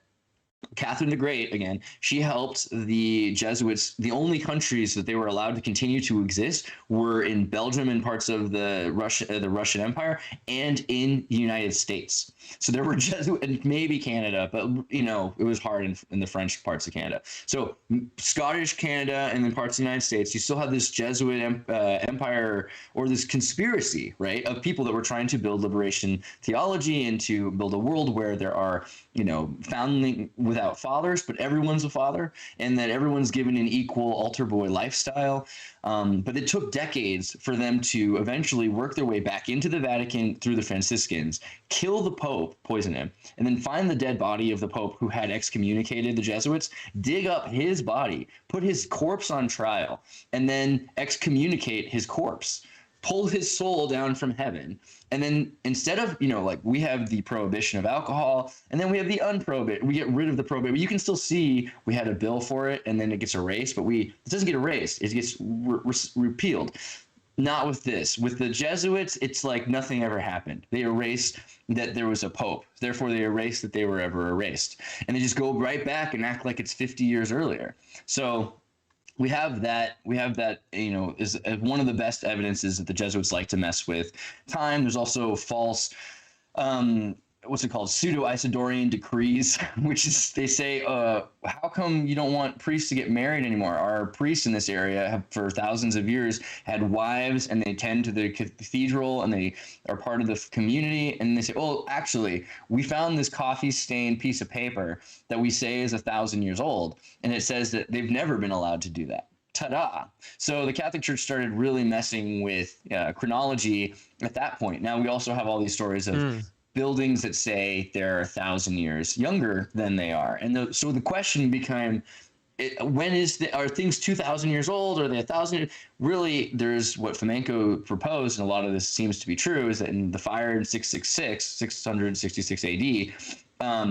Catherine the Great, again, she helped the Jesuits. The only countries that they were allowed to continue to exist were in Belgium and parts of the Russian Empire, and in the United States. So there were Jesuits, and maybe Canada, but it was hard in the French parts of Canada. So Scottish Canada and then parts of the United States, you still have this Jesuit empire, or this conspiracy, right, of people that were trying to build liberation theology and to build a world where there are foundling without fathers, but everyone's a father, and that everyone's given an equal altar boy lifestyle. But it took decades for them to eventually work their way back into the Vatican through the Franciscans, kill the Pope, poison him, and then find the dead body of the Pope who had excommunicated the Jesuits, dig up his body, put his corpse on trial, and then excommunicate his corpse, pull his soul down from heaven. And then instead of, we have the prohibition of alcohol, and then we have the unprohibited. We get rid of the prohibited. You can still see we had a bill for it, and then it gets erased, but it doesn't get erased. It gets repealed. Not with this. With the Jesuits, it's like nothing ever happened. They erase that there was a pope. Therefore, they erase that they were ever erased. And they just go right back and act like it's 50 years earlier. So we have that, is one of the best evidences that the Jesuits like to mess with time. There's also false, what's it called? Pseudo-Isidorian decrees, which is, they say, how come you don't want priests to get married anymore? Our priests in this area have, for thousands of years, had wives, and they tend to the cathedral, and they are part of the community. And they say, well, actually, we found this coffee-stained piece of paper that we say is 1,000 years old, and it says that they've never been allowed to do that. Ta-da! So the Catholic Church started really messing with chronology at that point. Now we also have all these stories of buildings that say they're 1,000 years younger than they are, and so the question became, are things 2,000 years old? Are they 1,000? Really, there's what Fomenko proposed, and a lot of this seems to be true, is that in the fire in 666 AD,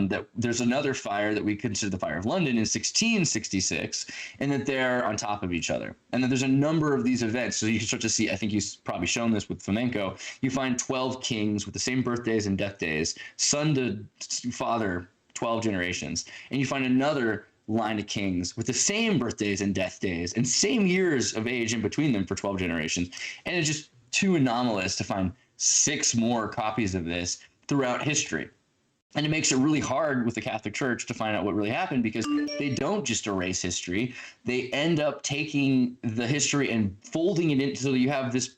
that there's another fire that we consider the Fire of London in 1666, and that they're on top of each other. And that there's a number of these events. So you can start to see, I think you've probably shown this with Fomenko, you find 12 kings with the same birthdays and death days, son to father, 12 generations. And you find another line of kings with the same birthdays and death days and same years of age in between them for 12 generations. And it's just too anomalous to find 6 more copies of this throughout history. And it makes it really hard with the Catholic Church to find out what really happened, because they don't just erase history. They end up taking the history and folding it into, so that you have this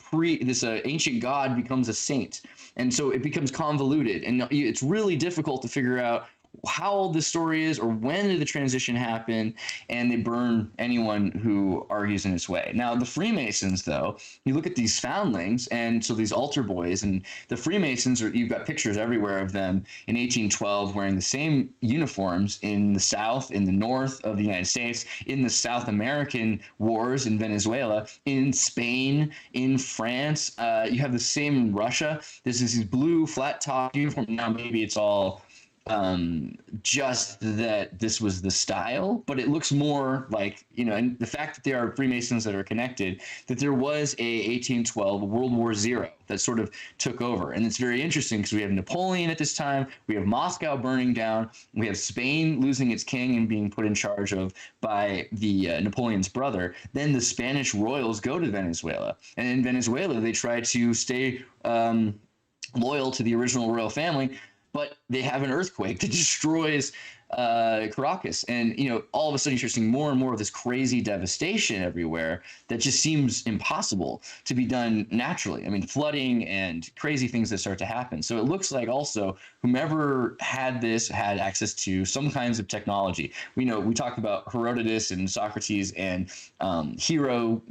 ancient god becomes a saint. And so it becomes convoluted, and it's really difficult to figure out how old the story is or when did the transition happen, and they burn anyone who argues in its way. Now, the Freemasons, though, you look at these foundlings, and so these altar boys, and the Freemasons, you've got pictures everywhere of them in 1812 wearing the same uniforms in the South, in the North of the United States, in the South American wars in Venezuela, in Spain, in France. You have the same in Russia. There's this blue flat-top uniform. Now, maybe it's all just that this was the style, but it looks more like, and the fact that there are Freemasons that are connected, that there was a 1812 World War Zero that sort of took over. And it's very interesting because we have Napoleon at this time, we have Moscow burning down, we have Spain losing its king and being put in charge of by the Napoleon's brother. Then the Spanish royals go to Venezuela, and in Venezuela they try to stay loyal to the original royal family, but they have an earthquake that destroys Caracas. And, all of a sudden you're seeing more and more of this crazy devastation everywhere that just seems impossible to be done naturally. I mean, flooding and crazy things that start to happen. So it looks like also whomever had this had access to some kinds of technology. We talk about Herodotus and Socrates and Hero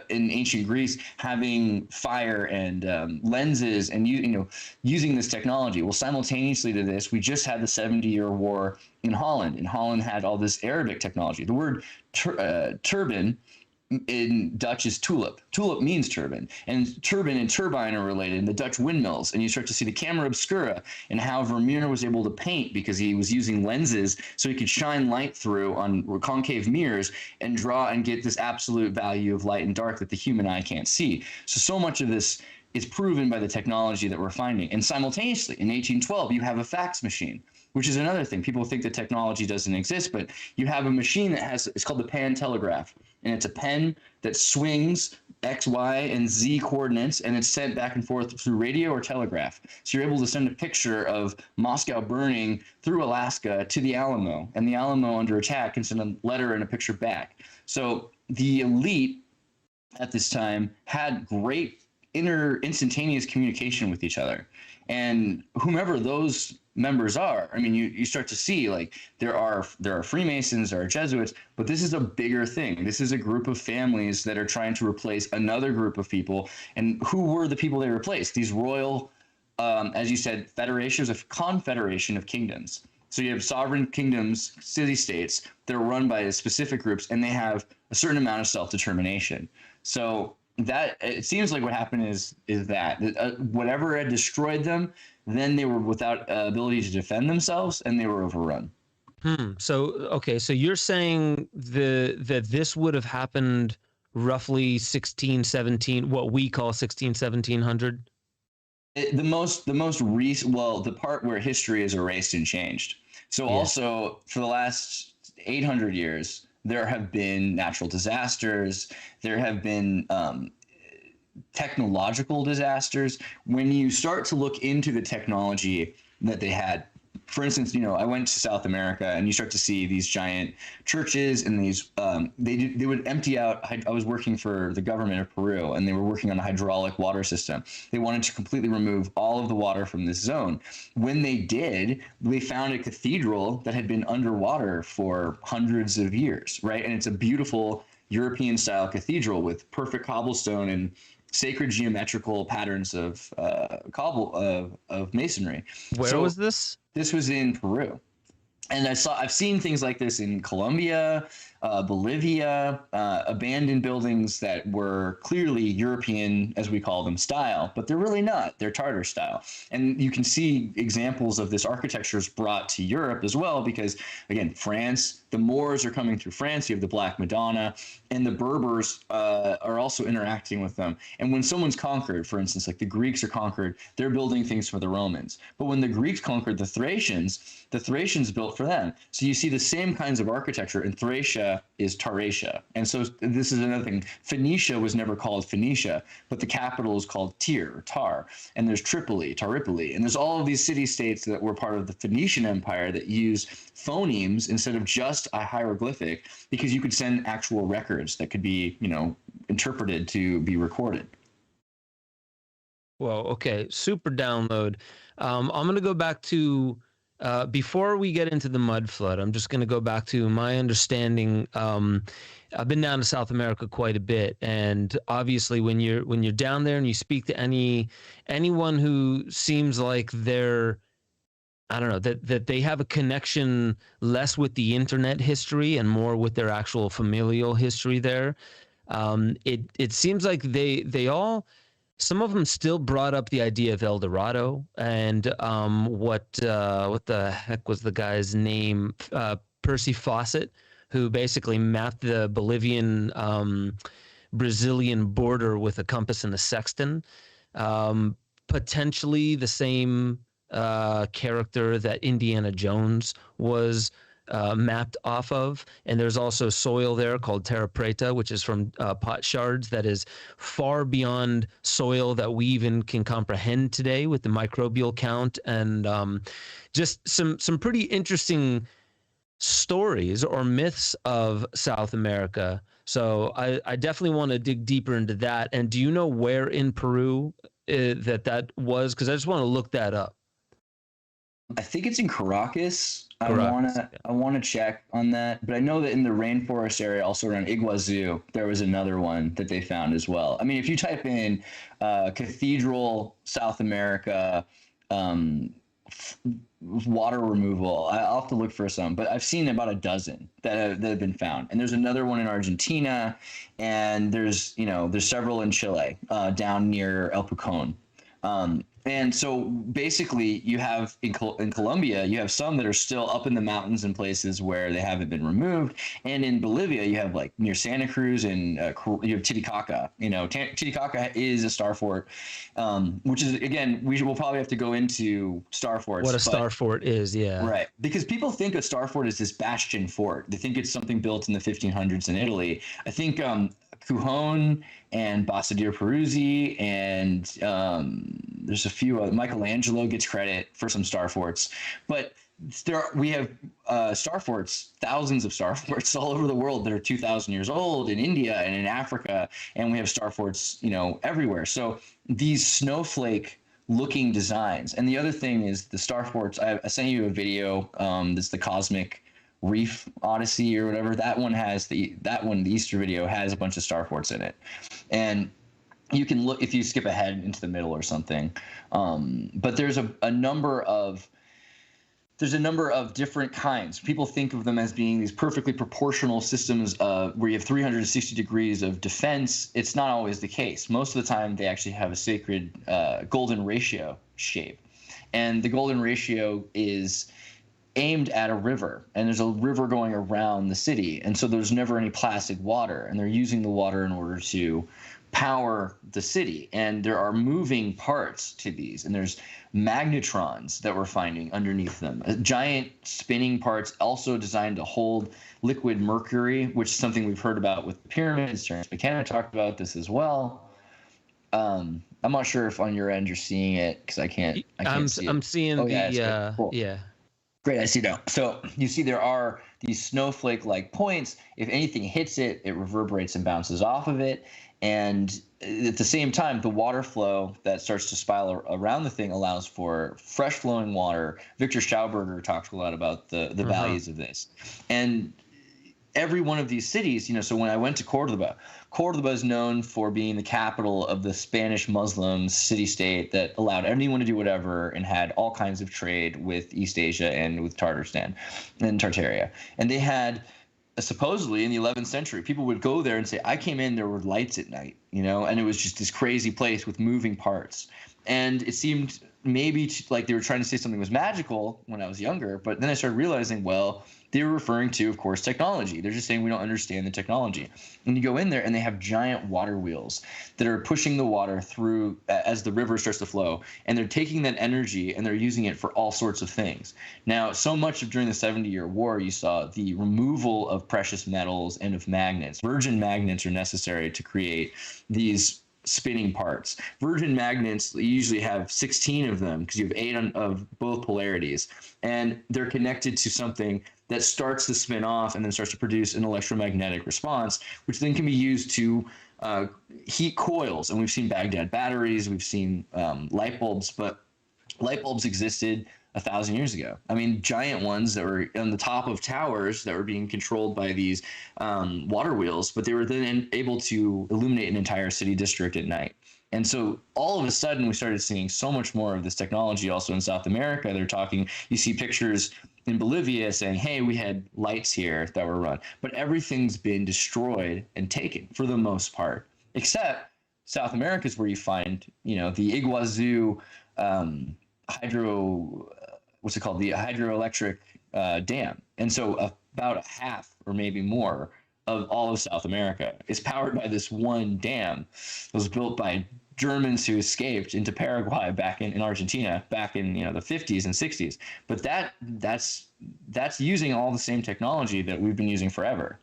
in ancient Greece having fire and lenses and using this technology. Well, simultaneously to this, we just had the 70-year war in in Holland. And Holland had all this Arabic technology. The word turban in Dutch is tulip. Tulip means turban, and turban and turbine are related in the Dutch windmills. And you start to see the camera obscura and how Vermeer was able to paint because he was using lenses so he could shine light through on concave mirrors and draw and get this absolute value of light and dark that the human eye can't see. So much of this is proven by the technology that we're finding. And simultaneously, in 1812, you have a fax machine, which is another thing. People think the technology doesn't exist, but you have a machine that has, it's called the pan telegraph. And it's a pen that swings X, Y, and Z coordinates, and it's sent back and forth through radio or telegraph. So you're able to send a picture of Moscow burning through Alaska to the Alamo, and the Alamo under attack can send a letter and a picture back. So the elite at this time had great instantaneous communication with each other. And whomever those members are, I mean, you start to see like there are Freemasons, there are Jesuits, but this is a bigger thing. This is a group of families that are trying to replace another group of people. And who were the people they replaced? These royal, as you said, federations, a confederation of kingdoms. So you have sovereign kingdoms, city-states that are run by specific groups, and they have a certain amount of self-determination. So that it seems like what happened is that whatever had destroyed them, then they were without ability to defend themselves, and they were overrun. So okay, so you're saying that this would have happened roughly 1617, what we call 1700. The most recent, well, the part where history is erased and changed. So yeah. Also for the last 800 years, there have been natural disasters. There have been technological disasters. When you start to look into the technology that they had, for instance, I went to South America, and you start to see these giant churches and these they would empty out. I was working for the government of Peru, and they were working on a hydraulic water system. They wanted to completely remove all of the water from this zone. When they did, they found a cathedral that had been underwater for hundreds of years, right? And it's a beautiful European style cathedral with perfect cobblestone and sacred geometrical patterns of masonry. Where was this? This was in Peru. And I've seen things like this in Colombia, Bolivia, abandoned buildings that were clearly European, as we call them, style, but they're really not. They're Tartar style. And you can see examples of this architecture is brought to Europe as well, because, again, France, the Moors are coming through France. You have the Black Madonna, and the Berbers are also interacting with them. And when someone's conquered, for instance, like the Greeks are conquered, they're building things for the Romans. But when the Greeks conquered the Thracians built for them. So you see the same kinds of architecture, and Thracia is Taracia. And so this is another thing. Phoenicia was never called Phoenicia, but the capital is called Tyr, or Tar. And there's Tripoli, Taripoli. And there's all of these city-states that were part of the Phoenician Empire that use phonemes instead of just a hieroglyphic, because you could send actual records that could be, interpreted to be recorded. Well, okay. Super download. I'm going to go back to before we get into the mud flood, I'm just going to go back to my understanding. I've been down to South America quite a bit, and obviously, when you're down there and you speak to anyone who seems like they're, I don't know, that they have a connection less with the internet history and more with their actual familial history there, it seems like they all. Some of them still brought up the idea of El Dorado and what the heck was the guy's name? Percy Fawcett, who basically mapped the Bolivian Brazilian border with a compass and a sextant. Potentially the same character that Indiana Jones was mapped off of. And there's also soil there called terra preta, which is from pot shards that is far beyond soil that we even can comprehend today with the microbial count, and just some pretty interesting stories or myths of South America. So I definitely want to dig deeper into that. And do you know where in Peru that was? Because I just want to look that up. I think it's in Caracas. Caracas, I want to check on that, but I know that in the rainforest area, also around Iguazu, there was another one that they found as well. I mean, if you type in Cathedral South America water removal. I'll have to look for some, but I've seen about a dozen that have been found. And there's another one in Argentina, and there's several in Chile, down near El Pucón. And so basically you have in Colombia, you have some that are still up in the mountains in places where they haven't been removed. And in Bolivia, you have like near Santa Cruz and you have Titicaca. Titicaca is a star fort, which is, again, we'll probably have to go into star forts. What a star fort is, yeah. Right. Because people think a star fort is this bastion fort. They think it's something built in the 1500s in Italy. I think Cujon and Basadir Peruzzi and there's a few Michelangelo gets credit for some star forts, but we have star forts, thousands of star forts all over the world that are 2,000 years old in India and in Africa, and we have star forts everywhere. So these snowflake looking designs. And the other thing is the star forts. I sent you a video. That's the Cosmic Reef Odyssey or whatever. That one, the Easter video, has a bunch of star forts in it, and you can look if you skip ahead into the middle or something. But there's a number of different kinds. People think of them as being these perfectly proportional systems where you have 360 degrees of defense. It's not always the case. Most of the time, they actually have a sacred golden ratio shape, and the golden ratio is aimed at a river, and there's a river going around the city, and so there's never any plastic water, and they're using the water in order to power the city. And there are moving parts to these, and there's magnetrons that we're finding underneath them, giant spinning parts also designed to hold liquid mercury, which is something we've heard about with the pyramids. Terence McKenna talked about this as well. I'm not sure if on your end you're seeing it, because I can't see it. I'm seeing cool. Yeah. Great, I see now. So you see there are these snowflake-like points. If anything hits it, it reverberates and bounces off of it. And at the same time, the water flow that starts to spiral around the thing allows for fresh flowing water. Victor Schauberger talks a lot about the values of this. And every one of these cities, so when I went to Cordoba is known for being the capital of the Spanish Muslim city-state that allowed anyone to do whatever and had all kinds of trade with East Asia and with Tatarstan and Tartaria. And they had, supposedly in the 11th century, people would go there and say, I came in, there were lights at night, and it was just this crazy place with moving parts. And it seemed maybe like they were trying to say something was magical when I was younger, but then I started realizing, well, they were referring to, of course, technology. They're just saying we don't understand the technology. And you go in there and they have giant water wheels that are pushing the water through as the river starts to flow. And they're taking that energy and they're using it for all sorts of things. Now, so much of during the 70-year war, you saw the removal of precious metals and of magnets. Virgin magnets are necessary to create these spinning parts. Virgin magnets, you usually have 16 of them because you have 8 of both polarities. And they're connected to something that starts to spin off and then starts to produce an electromagnetic response, which then can be used to heat coils. And we've seen Baghdad batteries, we've seen light bulbs, but light bulbs existed 1,000 years ago. I mean, giant ones that were on the top of towers that were being controlled by these water wheels, but they were then able to illuminate an entire city district at night. And so all of a sudden, we started seeing so much more of this technology also in South America. They're talking, you see pictures in Bolivia saying, hey, we had lights here that were run, but everything's been destroyed and taken for the most part, except South America is where you find, the Iguazu the hydroelectric dam. And so about a half or maybe more of all of South America is powered by this one dam that was built by Germans who escaped into Paraguay back in Argentina back in the 50s and 60s. But that's using all the same technology that we've been using forever.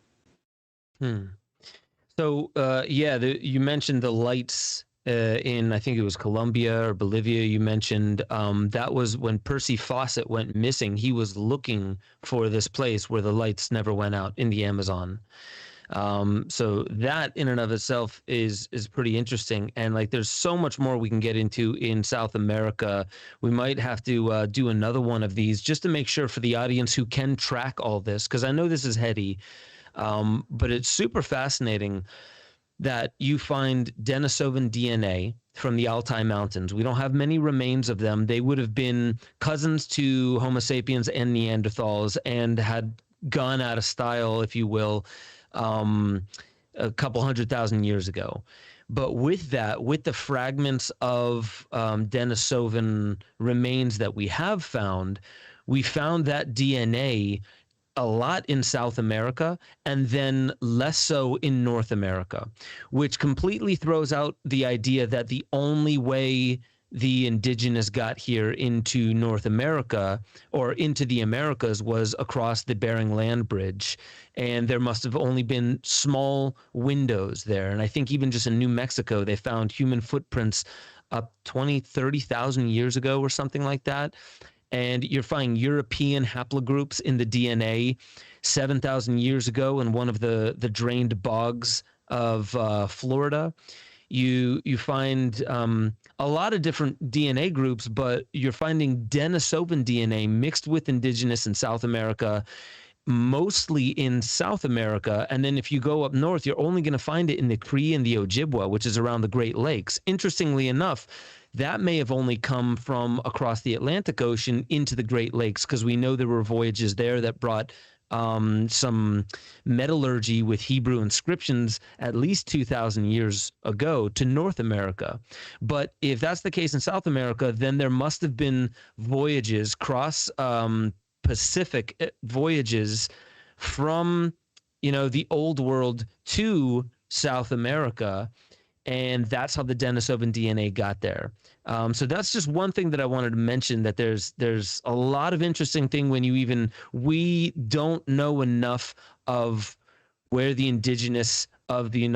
So you mentioned the lights in, I think it was Colombia or Bolivia. You mentioned that was when Percy Fawcett went missing. He was looking for this place where the lights never went out in the Amazon. So that in and of itself is pretty interesting. And like, there's so much more we can get into in South America. We might have to do another one of these just to make sure for the audience who can track all this, because I know this is heady, but it's super fascinating that you find Denisovan DNA from the Altai Mountains. We don't have many remains of them. They would have been cousins to Homo sapiens and Neanderthals and had gone out of style, if you will, a couple 100,000 years ago. But with that, with the fragments of Denisovan remains that we have found, we found that DNA a lot in South America and then less so in North America, which completely throws out the idea that the only way the indigenous got here into North America or into the Americas was across the Bering Land Bridge. And there must have only been small windows there. And I think even just in New Mexico, they found human footprints up 20, 30,000 years ago or something like that. And you're finding European haplogroups in the DNA 7,000 years ago in one of the drained bogs of Florida. You find a lot of different DNA groups, but you're finding Denisovan DNA mixed with indigenous in South America, mostly in South America. And then if you go up north, you're only going to find it in the Cree and the Ojibwa, which is around the Great Lakes. Interestingly enough, that may have only come from across the Atlantic Ocean into the Great Lakes, because we know there were voyages there that brought some metallurgy with Hebrew inscriptions at least 2,000 years ago to North America. But if that's the case in South America, then there must have been voyages, cross Pacific voyages from, the old world to South America. And that's how the Denisovan DNA got there. So that's just one thing that I wanted to mention, that there's a lot of interesting thing when we don't know enough of where the indigenous of the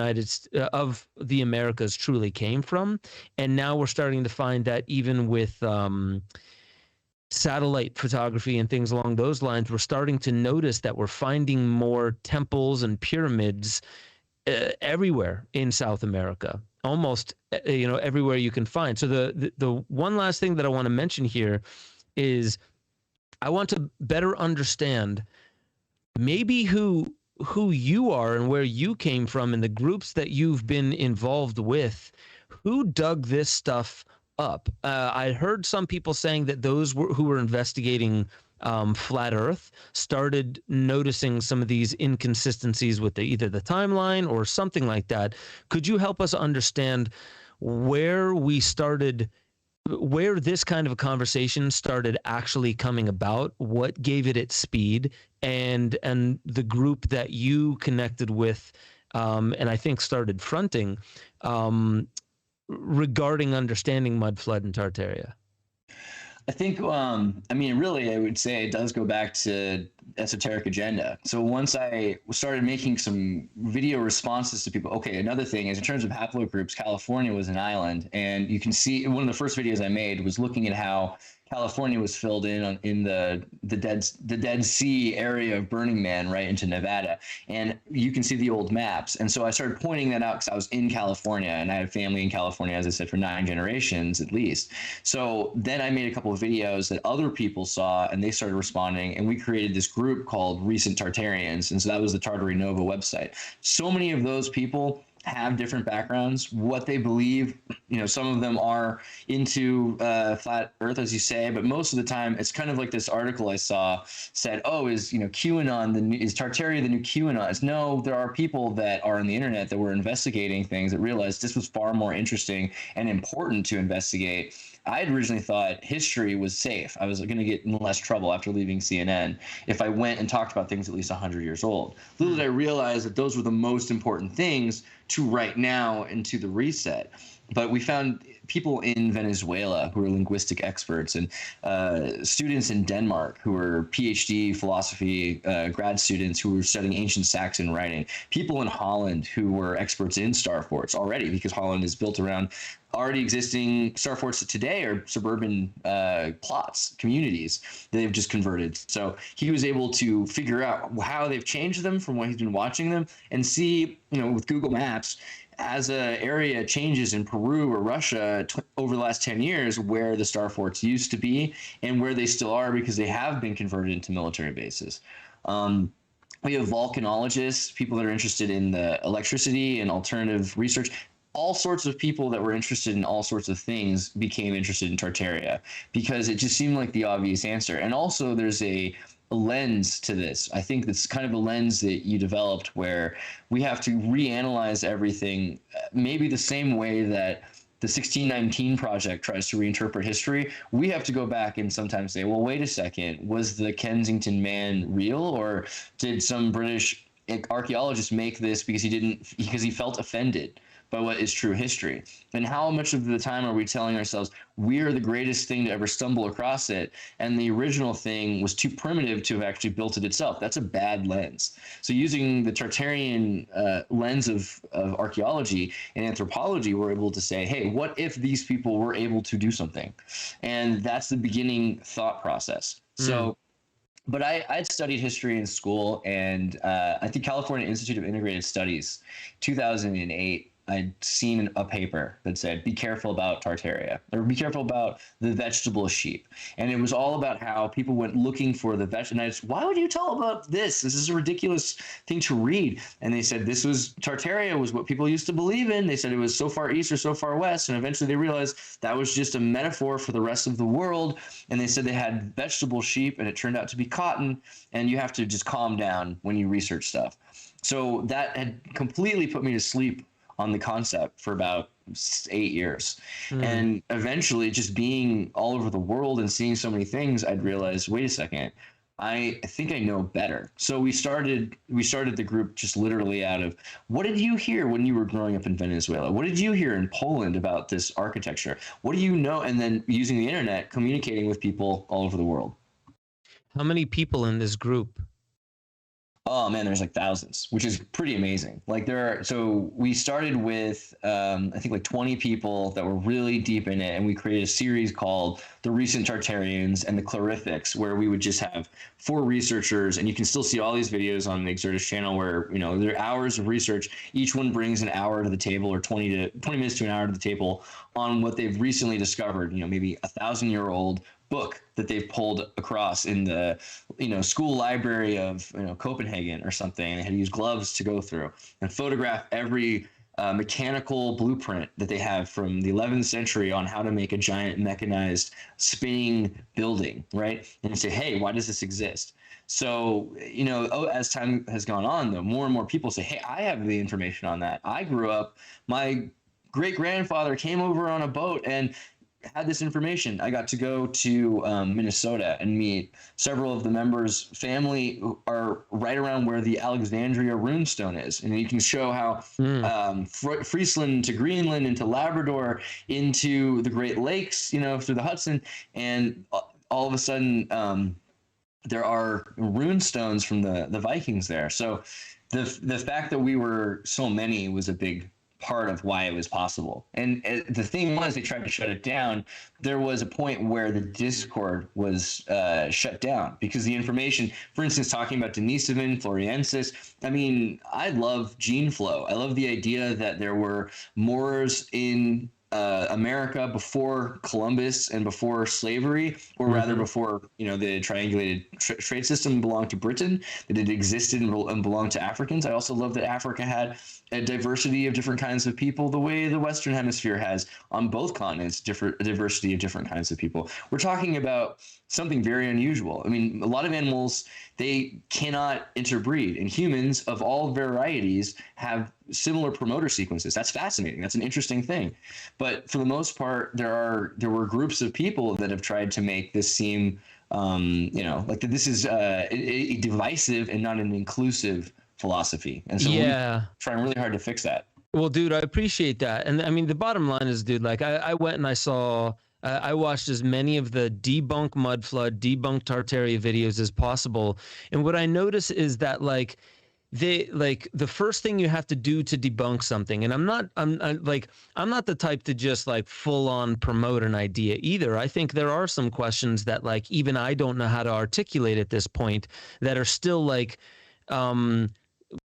of the Americas truly came from. And now we're starting to find that even with satellite photography and things along those lines, we're starting to notice that we're finding more temples and pyramids everywhere in South America, almost everywhere you can find. So the one last thing that I want to mention here is I want to better understand maybe who you are and where you came from and the groups that you've been involved with. Who dug this stuff up? I heard some people saying that those who were investigating Flat Earth started noticing some of these inconsistencies with either the timeline or something like that. Could you help us understand where this kind of a conversation started actually coming about, what gave it its speed, and the group that you connected with and I think started fronting regarding understanding mud flood in Tartaria? I think, really, I would say it does go back to Esoteric Agenda. So once I started making some video responses to people, okay, another thing is in terms of haplogroups, California was an island. And you can see one of the first videos I made was looking at how California was filled in the Dead Sea area of Burning Man right into Nevada, and you can see the old maps. And so I started pointing that out because I was in California and I have family in California, as I said, for 9 generations at least. So then I made a couple of videos that other people saw and they started responding, and we created this group called Recent Tartarians, and so that was the Tartary Nova website. So many of those people have different backgrounds, what they believe. Some of them are into flat Earth, as you say, but most of the time it's kind of like this article I saw said, "Oh, is QAnon is Tartaria the new QAnon?" It's no, there are people that are on the internet that were investigating things that realized this was far more interesting and important to investigate. I had originally thought history was safe. I was going to get in less trouble after leaving CNN if I went and talked about things at least 100 years old. Little did I realize that those were the most important things to right now and to the reset. But we found people in Venezuela who are linguistic experts, and students in Denmark who were PhD philosophy grad students who were studying ancient Saxon writing, people in Holland who were experts in star forts already, because Holland is built around already existing star forts that today are suburban plots, communities that they've just converted. So he was able to figure out how they've changed them from when he's been watching them, and see, with Google Maps, as an area changes in Peru or Russia over the last 10 years, where the star forts used to be and where they still are, because they have been converted into military bases. We have volcanologists, people that are interested in the electricity and alternative research. all sorts of people that were interested in all sorts of things became interested in Tartaria because it just seemed like the obvious answer. And also there's a lens to this. I think it's kind of a lens that you developed where we have to reanalyze everything, maybe the same way that the 1619 Project tries to reinterpret history. We have to go back and sometimes say, well, wait a second, was the Kensington Man real, or did some British archaeologist make this because he felt offended by what is true history? And how much of the time are we telling ourselves we are the greatest thing to ever stumble across it, and the original thing was too primitive to have actually built it itself? That's a bad lens. So using the Tartarian lens of archaeology and anthropology, we're able to say, hey, what if these people were able to do something? And that's the beginning thought process. So but I'd studied history in school, and I think California Institute of Integrated Studies, 2008, I'd seen a paper that said, be careful about Tartaria, or be careful about the vegetable sheep. And it was all about how people went looking for the vegetable. And why would you tell about this? This is a ridiculous thing to read. And they said Tartaria was what people used to believe in. They said it was so far east or so far west. And eventually they realized that was just a metaphor for the rest of the world. And they said they had vegetable sheep, and it turned out to be cotton. And you have to just calm down when you research stuff. So that had completely put me to sleep on the concept for about 8 years. And eventually, just being all over the world and seeing so many things, I'd realized, wait a second, I think I know better. So we started the group just literally out of, what did you hear when you were growing up in Venezuela? What did you hear in Poland about this architecture? What do you know? And then using the internet, communicating with people all over the world. How many people in this group? Oh man, there's like thousands, which is pretty amazing. So we started with, I think like 20 people that were really deep in it. And we created a series called The Recent Tartarians and the Clarifics, where we would just have 4 researchers, and you can still see all these videos on the Exertus channel where, there are hours of research. Each one brings an hour to the table, or 20 minutes to an hour to the table on what they've recently discovered, maybe 1,000-year-old book that they've pulled across in the school library of Copenhagen or something, and they had to use gloves to go through and photograph every mechanical blueprint that they have from the 11th century on how to make a giant mechanized spinning building, right? And say, hey, why does this exist? So, as time has gone on, though, more and more people say, hey, I have the information on that. I grew up, my great-grandfather came over on a boat and had this information. I got to go to Minnesota and meet several of the members' family who are right around where the Alexandria runestone is. And you can show how Friesland to Greenland into Labrador into the Great Lakes, through the Hudson. And all of a sudden there are runestones from the Vikings there. So the fact that we were so many was a big part of why it was possible. And the thing was, they tried to shut it down. There was a point where the Discord was shut down because the information, for instance, talking about Denisovan, Floriensis, I love gene flow. I love the idea that there were Moors in America before Columbus and before slavery, or rather before the triangulated trade system belonged to Britain, that it existed and belonged to Africans. I also love that Africa had a diversity of different kinds of people, the way the Western Hemisphere has on both continents, a diversity of different kinds of people. We're talking about something very unusual. A lot of animals, they cannot interbreed, and humans of all varieties have similar promoter sequences. That's fascinating. That's an interesting thing. But for the most part, there were groups of people that have tried to make this seem, like that this is a divisive and not an inclusive philosophy. And so we're trying really hard to fix that. Well, dude, I appreciate that. And the bottom line is, dude, like I went and I watched as many of the debunk Mudflood, debunk Tartaria videos as possible. And what I notice is that the first thing you have to do to debunk something, and I'm not the type to just like full on promote an idea either. I think there are some questions that like even I don't know how to articulate at this point that are still like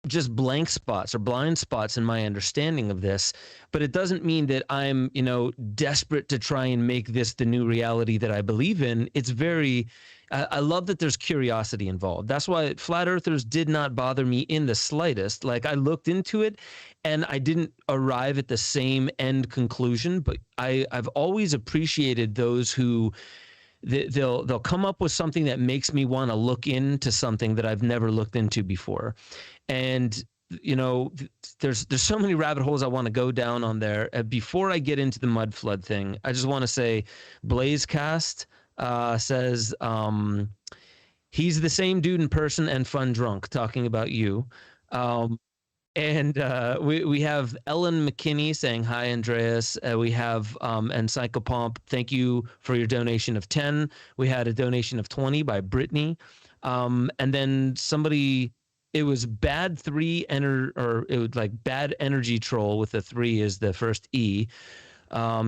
just blank spots or blind spots in my understanding of this, but it doesn't mean that I'm, desperate to try and make this the new reality that I believe in. It's very, I love that there's curiosity involved. That's why flat earthers did not bother me in the slightest. Like, I looked into it and I didn't arrive at the same end conclusion, but I've always appreciated those who they'll come up with something that makes me want to look into something that I've never looked into before. And there's so many rabbit holes I want to go down on there. Before I get into the mud flood thing, I just want to say Blazecast says he's the same dude in person and fun drunk, talking about you. And we have Ellen McKinney saying, hi, Andreas. We have Encyclopomp, thank you for your donation of 10. We had a donation of 20 by Brittany. And then somebody, it was Bad 3, or it was like Bad Energy Troll with the 3 is the first E,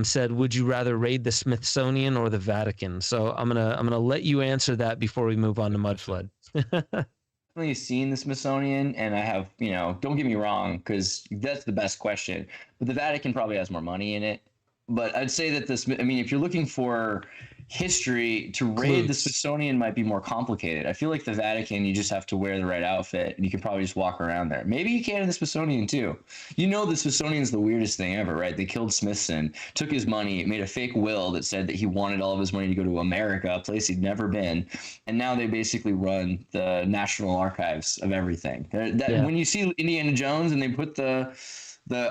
said, would you rather raid the Smithsonian or the Vatican? So I'm gonna let you answer that before we move on to Mudflood. Definitely seen the Smithsonian, and I have, don't get me wrong, because that's the best question, but the Vatican probably has more money in it. But I'd say that if you're looking for history, to raid the Smithsonian might be more complicated. I feel like the Vatican, you just have to wear the right outfit and you can probably just walk around there. Maybe you can in the Smithsonian too. The Smithsonian's the weirdest thing ever, right? They killed Smithson, took his money, made a fake will that said that he wanted all of his money to go to America, a place he'd never been, and now they basically run the National Archives of everything. When you see Indiana Jones and they put the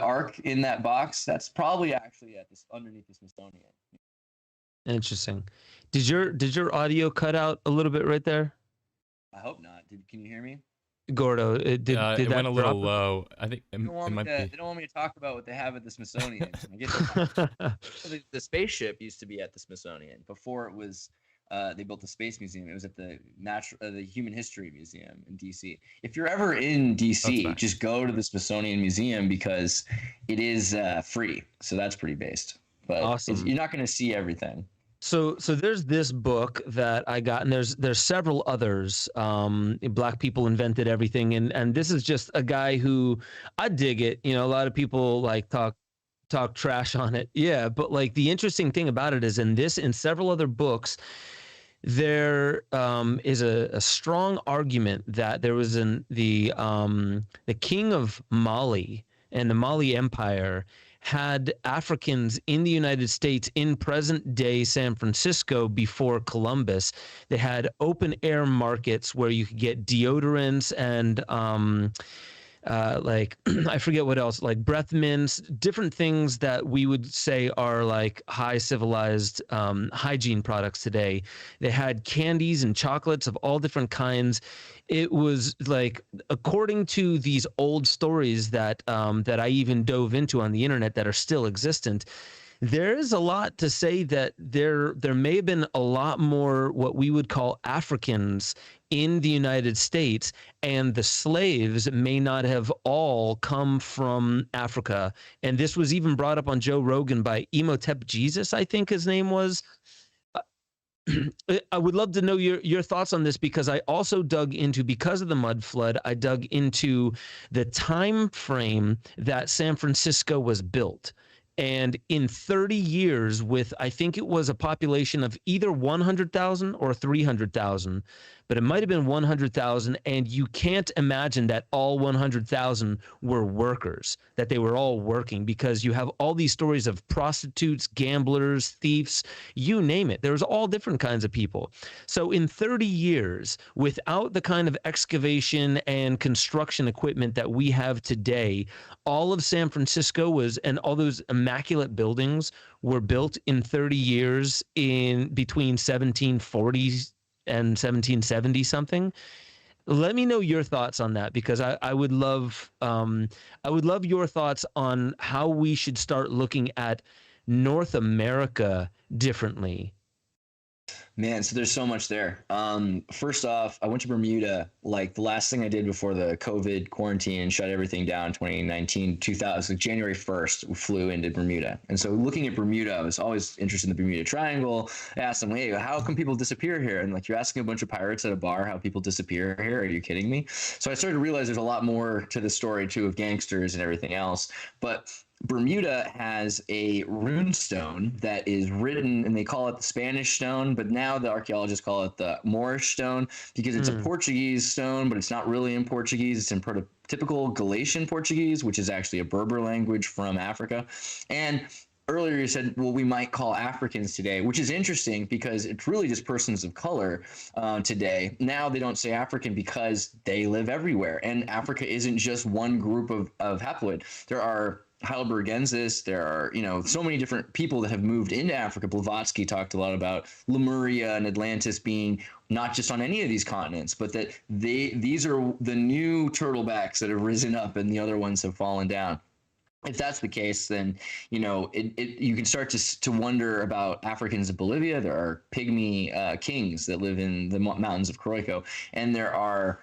Ark in that box, that's probably actually underneath the Smithsonian. Interesting. Did your audio cut out a little bit right there? I hope not. Can you hear me? Gordo, did it that went a little drop? low. I think they don't want me to talk about what they have at the Smithsonian. The spaceship used to be at the Smithsonian before it was. They built the Space Museum. It was at the Human History Museum in DC. If you're ever in DC, just go to the Smithsonian Museum because it is free. So that's pretty based. But awesome. You're not going to see everything. So there's this book that I got, and there's several others. Black People Invented Everything, and this is just a guy who, I dig it. A lot of people like talk trash on it. Yeah, but like the interesting thing about it is in several other books, there is a strong argument that there was the king of Mali and the Mali Empire had Africans in the United States in present-day San Francisco before Columbus. They had open-air markets where you could get deodorants and like I forget what else, like breath mints, different things that we would say are like high civilized hygiene products today. They had candies and chocolates of all different kinds. It was like, according to these old stories that I even dove into on the internet that are still existent, there is a lot to say that there may have been a lot more what we would call Africans in the United States, and the slaves may not have all come from Africa. And this was even brought up on Joe Rogan by Emotep Jesus, I think his name was. I would love to know your thoughts on this, because I also dug into, because of the mud flood, I dug into the time frame that San Francisco was built. And in 30 years, with, I think it was a population of either 100,000 or 300,000, but it might have been 100,000. And you can't imagine that all 100,000 were workers, that they were all working, because you have all these stories of prostitutes, gamblers, thieves, you name it. There's all different kinds of people. So in 30 years, without the kind of excavation and construction equipment that we have today, all of San Francisco was, and all those immaculate buildings were built in 30 years in between 1740 and 1770 something. Let me know your thoughts on that, because I would love your thoughts on how we should start looking at North America differently. Man, so there's so much there. First off, I went to Bermuda. Like the last thing I did before the COVID quarantine and shut everything down 2019, 2000, like January 1st, we flew into Bermuda. And so looking at Bermuda, I was always interested in the Bermuda Triangle. I asked them, hey, how come people disappear here? And like, you're asking a bunch of pirates at a bar how people disappear here? Are you kidding me? So I started to realize there's a lot more to the story too of gangsters and everything else. But Bermuda has a rune stone that is written, and they call it the Spanish stone, but now the archaeologists call it the Moorish stone because it's a Portuguese stone, but it's not really in Portuguese. It's in prototypical Galician Portuguese, which is actually a Berber language from Africa. And earlier you said, well, we might call Africans today, which is interesting because it's really just persons of color today. Now they don't say African because they live everywhere. And Africa isn't just one group of haploid. There are Heidelbergensis. There are, so many different people that have moved into Africa. Blavatsky talked a lot about Lemuria and Atlantis being not just on any of these continents, but that these are the new turtlebacks that have risen up and the other ones have fallen down. If that's the case, then you can start to wonder about Africans in Bolivia. There are pygmy kings that live in the mountains of Coroico, and there are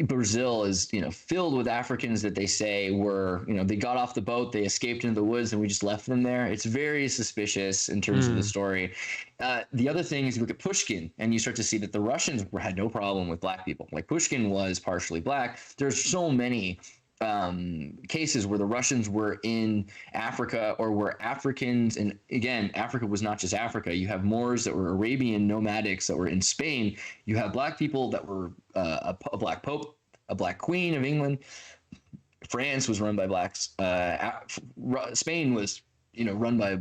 Brazil is, filled with Africans that they say were, they got off the boat, they escaped into the woods, and we just left them there. It's very suspicious in terms of the story. The other thing is you look at Pushkin, and you start to see that the Russians had no problem with black people. Like Pushkin was partially black. There's so many cases where the Russians were in Africa or were Africans. And again, Africa was not just Africa. You have Moors that were Arabian nomadics that were in Spain. You have black people that were a black pope, a black queen of England. France was run by blacks. Spain was, run by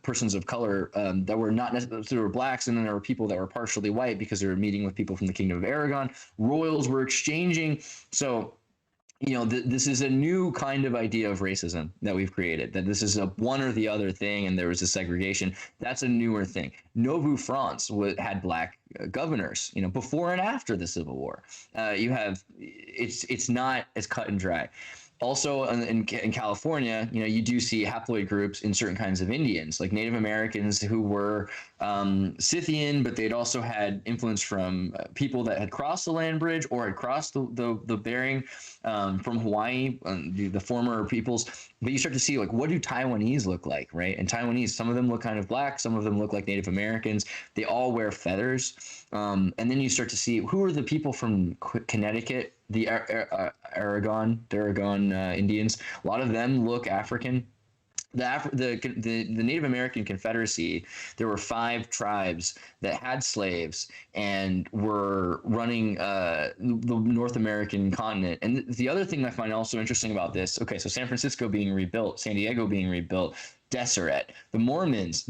persons of color that were not necessarily blacks, and then there were people that were partially white because they were meeting with people from the Kingdom of Aragon. Royals were exchanging. So this is a new kind of idea of racism that we've created, that this is a one or the other thing, and there was a segregation. That's a newer thing. Nouveau France had black governors, before and after the Civil War. It's not as cut and dry. Also, in California, you do see haploid groups in certain kinds of Indians, like Native Americans who were Scythian, but they'd also had influence from people that had crossed the land bridge or had crossed the Bering from Hawaii, the former peoples. But you start to see, like, what do Taiwanese look like, right? And Taiwanese, some of them look kind of black, some of them look like Native Americans. They all wear feathers. And then you start to see who are the people from Connecticut, the Aragon Indians. A lot of them look African. The Native American Confederacy, there were 5 tribes that had slaves and were running the North American continent. And the other thing I find also interesting about this, okay, so San Francisco being rebuilt, San Diego being rebuilt, Deseret, the Mormons,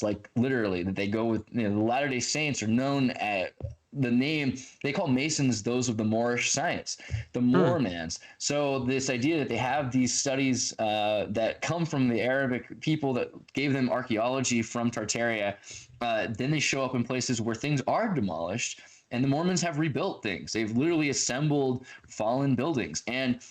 like literally that they go with, the Latter-day Saints are known at the name, they call Masons those of the Moorish science, the Mormons. So this idea that they have these studies that come from the Arabic people that gave them archaeology from Tartaria, then they show up in places where things are demolished, and the Mormons have rebuilt things. They've literally assembled fallen buildings. And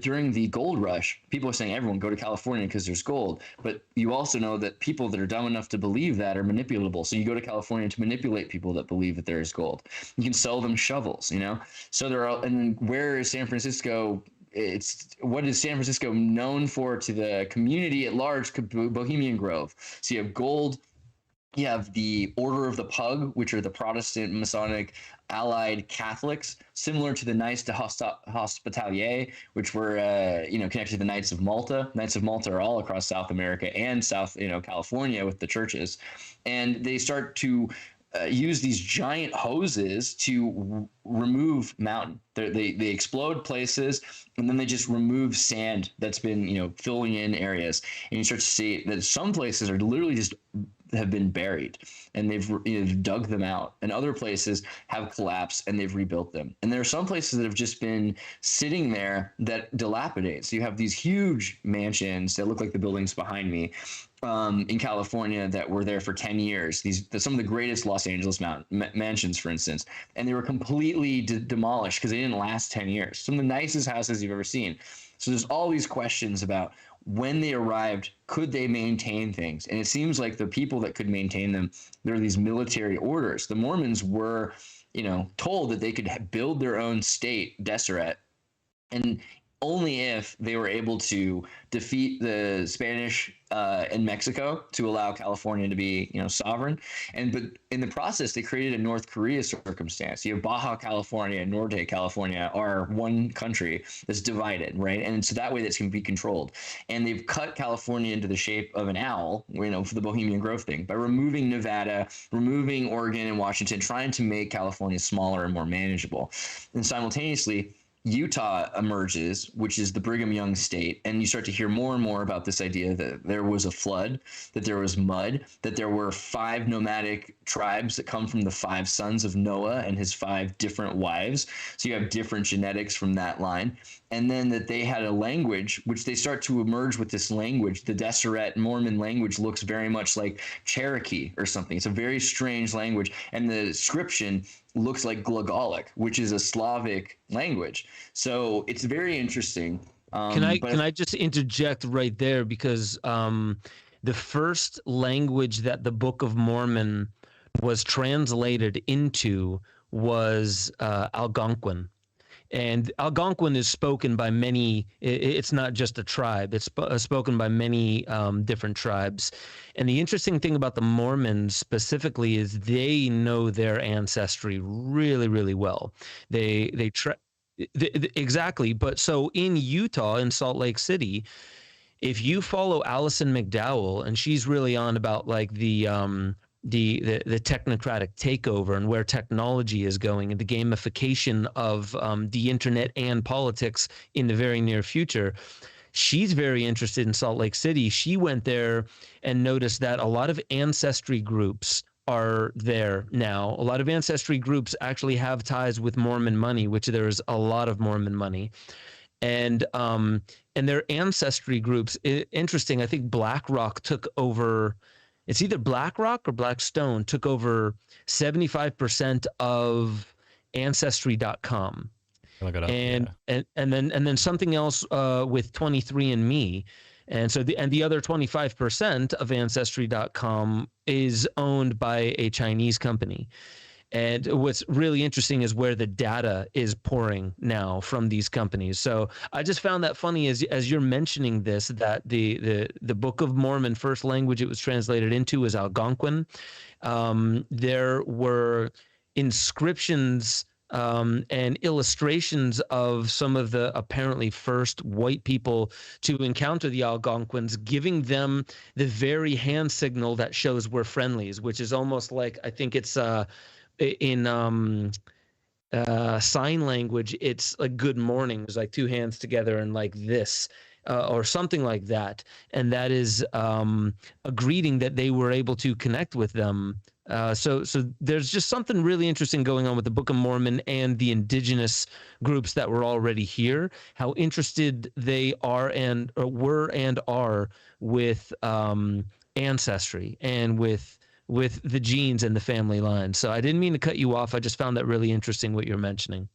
during the gold rush, people are saying everyone go to California because there's gold. But you also know that people that are dumb enough to believe that are manipulatable. So you go to California to manipulate people that believe that there is gold. You can sell them shovels, So and where is San Francisco? What is San Francisco known for to the community at large? Bohemian Grove. So you have gold. You have the Order of the Pug, which are the Protestant Masonic allied Catholics, similar to the Knights de Hospitalier, which were connected to the Knights of Malta. Knights of Malta are all across South America and South California with the churches, and they start to use these giant hoses to remove mountain. They explode places, and then they just remove sand that's been filling in areas, and you start to see that some places are literally just have been buried, and they've dug them out, and other places have collapsed and they've rebuilt them. And there are some places that have just been sitting there that dilapidate. So you have these huge mansions that look like the buildings behind me in California that were there for 10 years. Some of the greatest Los Angeles mansions, for instance, and they were completely demolished because they didn't last 10 years. Some of the nicest houses you've ever seen. So there's all these questions about when they arrived, could they maintain things? And it seems like the people that could maintain them, there are these military orders. The Mormons were, told that they could build their own state, Deseret, and only if they were able to defeat the Spanish in Mexico to allow California to be, sovereign. But in the process, they created a North Korea circumstance. You have Baja California and Norte California are one country that's divided, right? And so that way that can be controlled. And they've cut California into the shape of an owl, for the Bohemian Grove thing, by removing Nevada, removing Oregon and Washington, trying to make California smaller and more manageable. And simultaneously, Utah emerges, which is the Brigham Young state, and you start to hear more and more about this idea that there was a flood, that there was mud, that there were 5 nomadic tribes that come from the 5 sons of Noah and his 5 different wives. So you have different genetics from that line. And then that they had a language, which they start to emerge with this language. The Deseret Mormon language looks very much like Cherokee or something. It's a very strange language. And the inscription looks like Glagolic, which is a Slavic language. So it's very interesting. Can I just interject right there, because the first language that the Book of Mormon was translated into was Algonquin. And Algonquin is spoken by many. It's not just a tribe. It's spoken by many different tribes. And the interesting thing about the Mormons specifically is they know their ancestry really, really well. Exactly. But so in Utah, in Salt Lake City, if you follow Alison McDowell, and she's really on about like the technocratic takeover and where technology is going, and the gamification of the internet and politics in the very near future. She's very interested in Salt Lake City. She went there and noticed that a lot of ancestry groups are there now. A lot of ancestry groups actually have ties with Mormon money, which there's a lot of Mormon money. And their ancestry groups, interesting, I think BlackRock took over. It's either BlackRock or Blackstone took over 75% of Ancestry.com, and then something else with 23andMe, and so the other 25% of Ancestry.com is owned by a Chinese company. And what's really interesting is where the data is pouring now from these companies. So I just found that funny as you're mentioning this, that the Book of Mormon, first language it was translated into was Algonquin. There were inscriptions and illustrations of some of the apparently first white people to encounter the Algonquins, giving them the very hand signal that shows we're friendlies, which is almost like, I think it's in sign language, it's like good morning. It's like 2 hands together and like this, or something like that. And that is a greeting that they were able to connect with them. So there's just something really interesting going on with the Book of Mormon and the indigenous groups that were already here, how interested they are and are with ancestry and with the genes and the family line. So I didn't mean to cut you off. I just found that really interesting what you're mentioning.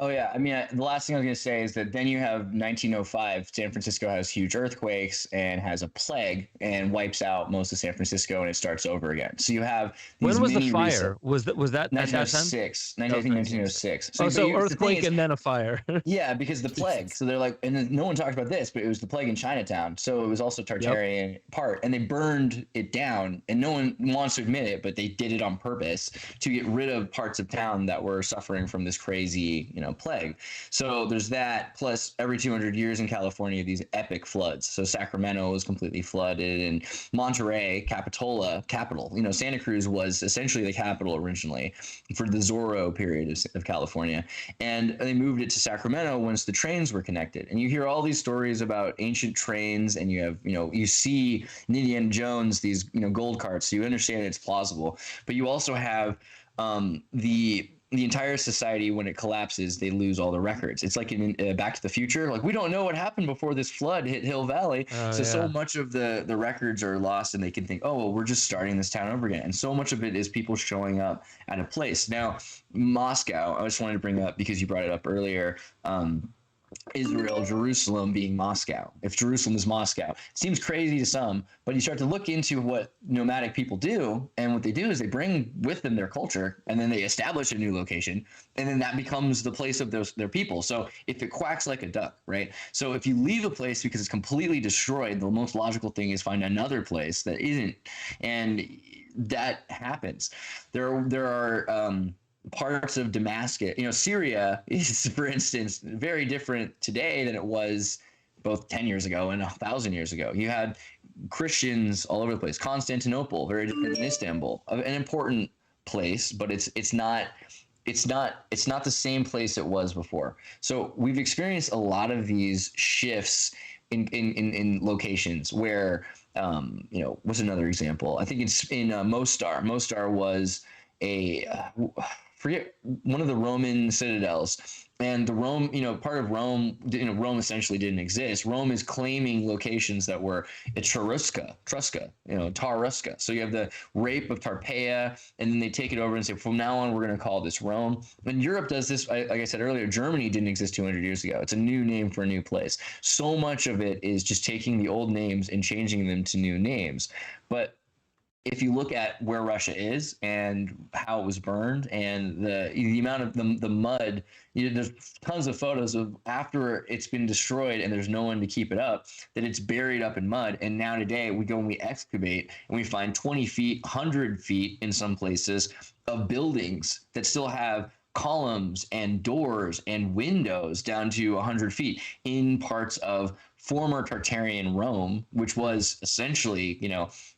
Oh, yeah. I mean, the last thing I was going to say is that then you have 1905. San Francisco has huge earthquakes and has a plague and wipes out most of San Francisco, and it starts over again. So you have these when was the fire? Was that 1906? 1906. So earthquake and then a fire. Yeah, because the plague. So they're like, and no one talked about this, but it was the plague in Chinatown. So it was also Tartary part, and they burned it down, and no one wants to admit it, but they did it on purpose to get rid of parts of town that were suffering from this crazy, plague. So there's that, plus every 200 years in California, these epic floods. So Sacramento was completely flooded, and Monterey, capital, Santa Cruz was essentially the capital originally for the Zorro period of California. And they moved it to Sacramento once the trains were connected. And you hear all these stories about ancient trains, and you have, you see in Indiana Jones, these, gold carts. So you understand it's plausible. But you also have the entire society, when it collapses, they lose all the records. It's like in Back to the Future. Like, we don't know what happened before this flood hit Hill Valley. So much of the records are lost, and they can think, oh, well, we're just starting this town over again. And so much of it is people showing up at a place. Now, Moscow, I just wanted to bring up because you brought it up earlier. Israel, Jerusalem being Moscow. If Jerusalem is Moscow, it seems crazy to some, but you start to look into what nomadic people do, and what they do is they bring with them their culture, and then they establish a new location, and then that becomes the place of their people. So if it quacks like a duck, right? So if you leave a place because it's completely destroyed, the most logical thing is find another place that isn't, and that happens. There are parts of Damascus, Syria is, for instance, very different today than it was both 10 years ago and 1,000 years ago. You had Christians all over the place. Constantinople, very different than Istanbul, an important place, but it's not the same place it was before. So we've experienced a lot of these shifts in locations where, what's another example? I think it's in Mostar. Mostar was forget one of the Roman citadels, and the Rome, part of Rome, Rome essentially didn't exist. Rome is claiming locations that were Etruska, Taruska. So you have the rape of Tarpeia, and then they take it over and say, from now on, we're going to call this Rome. And Europe does this, like I said earlier, Germany didn't exist 200 years ago. It's a new name for a new place. So much of it is just taking the old names and changing them to new names. But if you look at where Russia is and how it was burned and the amount of the mud, there's tons of photos of after it's been destroyed and there's no one to keep it up, that it's buried up in mud. And now today we go and we excavate and we find 20 feet, 100 feet in some places of buildings that still have columns and doors and windows down to 100 feet in parts of former Tartarian Rome, which was essentially,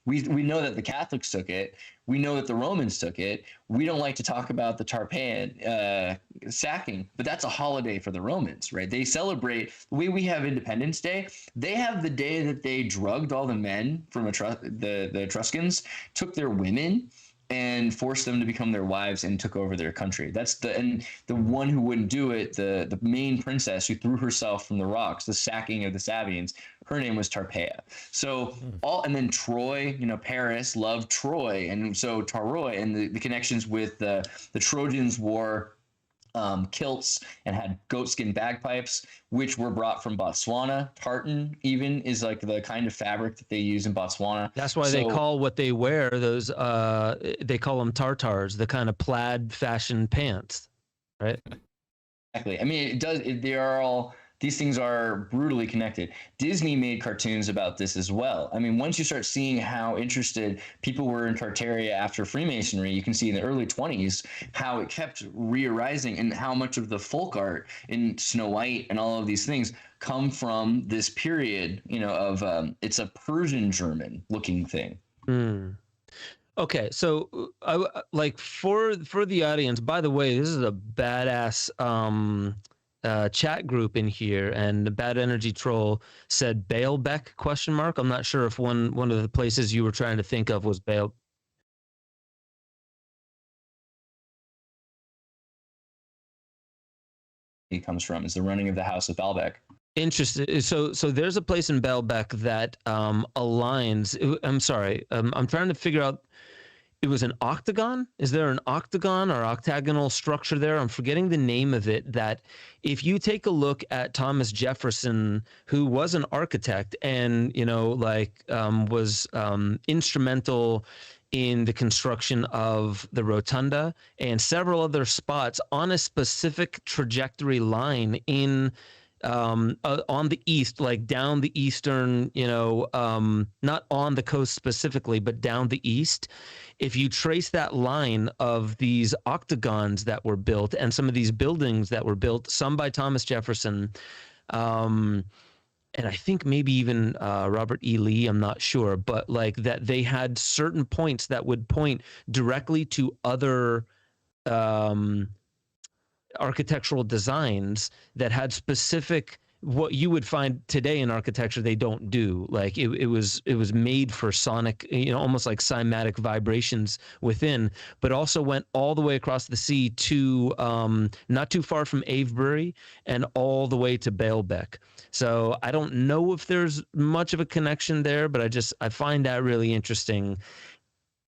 we know that the Catholics took it. We know that the Romans took it. We don't like to talk about the Tarpeian sacking, but that's a holiday for the Romans, right? They celebrate the way we have Independence Day. They have the day that they drugged all the men from the Etruscans, took their women, and forced them to become their wives and took over their country. That's the one who wouldn't do it, the main princess who threw herself from the rocks, the sacking of the Sabians, her name was Tarpeia. So and then Troy, Paris loved Troy, and so Troy and the connections with the Trojans wore kilts and had goatskin bagpipes, which were brought from Botswana. Tartan even is like the kind of fabric that they use in Botswana. That's why they call what they wear those, they call them tartars, the kind of plaid fashion pants, right? Exactly. I mean, these things are brutally connected. Disney made cartoons about this as well. I mean, once you start seeing how interested people were in Tartaria after Freemasonry, you can see in the early 20s how it kept re-arising and how much of the folk art in Snow White and all of these things come from this period, of it's a Persian German looking thing. Okay, so for the audience, by the way, this is a badass chat group in here, and the Bad Energy Troll said Baalbek ? I'm not sure if one of the places you were trying to think of was Baal. He comes from is the running of the House of Baalbek. Interesting. So there's a place in Baalbek that aligns. I'm sorry. I'm trying to figure out. It was an octagon? Is there an octagon or octagonal structure there? I'm forgetting the name of it. That if you take a look at Thomas Jefferson, who was an architect and, was instrumental in the construction of the rotunda and several other spots on a specific trajectory line in on the east, like down the eastern, not on the coast specifically, but down the east. If you trace that line of these octagons that were built and some of these buildings that were built, some by Thomas Jefferson, and I think maybe even Robert E. Lee, I'm not sure, but like that they had certain points that would point directly to other architectural designs that had specific, what you would find today in architecture they don't do. Like it was made for sonic, almost like cymatic vibrations within, but also went all the way across the sea to not too far from Avebury and all the way to Baalbek. So I don't know if there's much of a connection there, but I find that really interesting.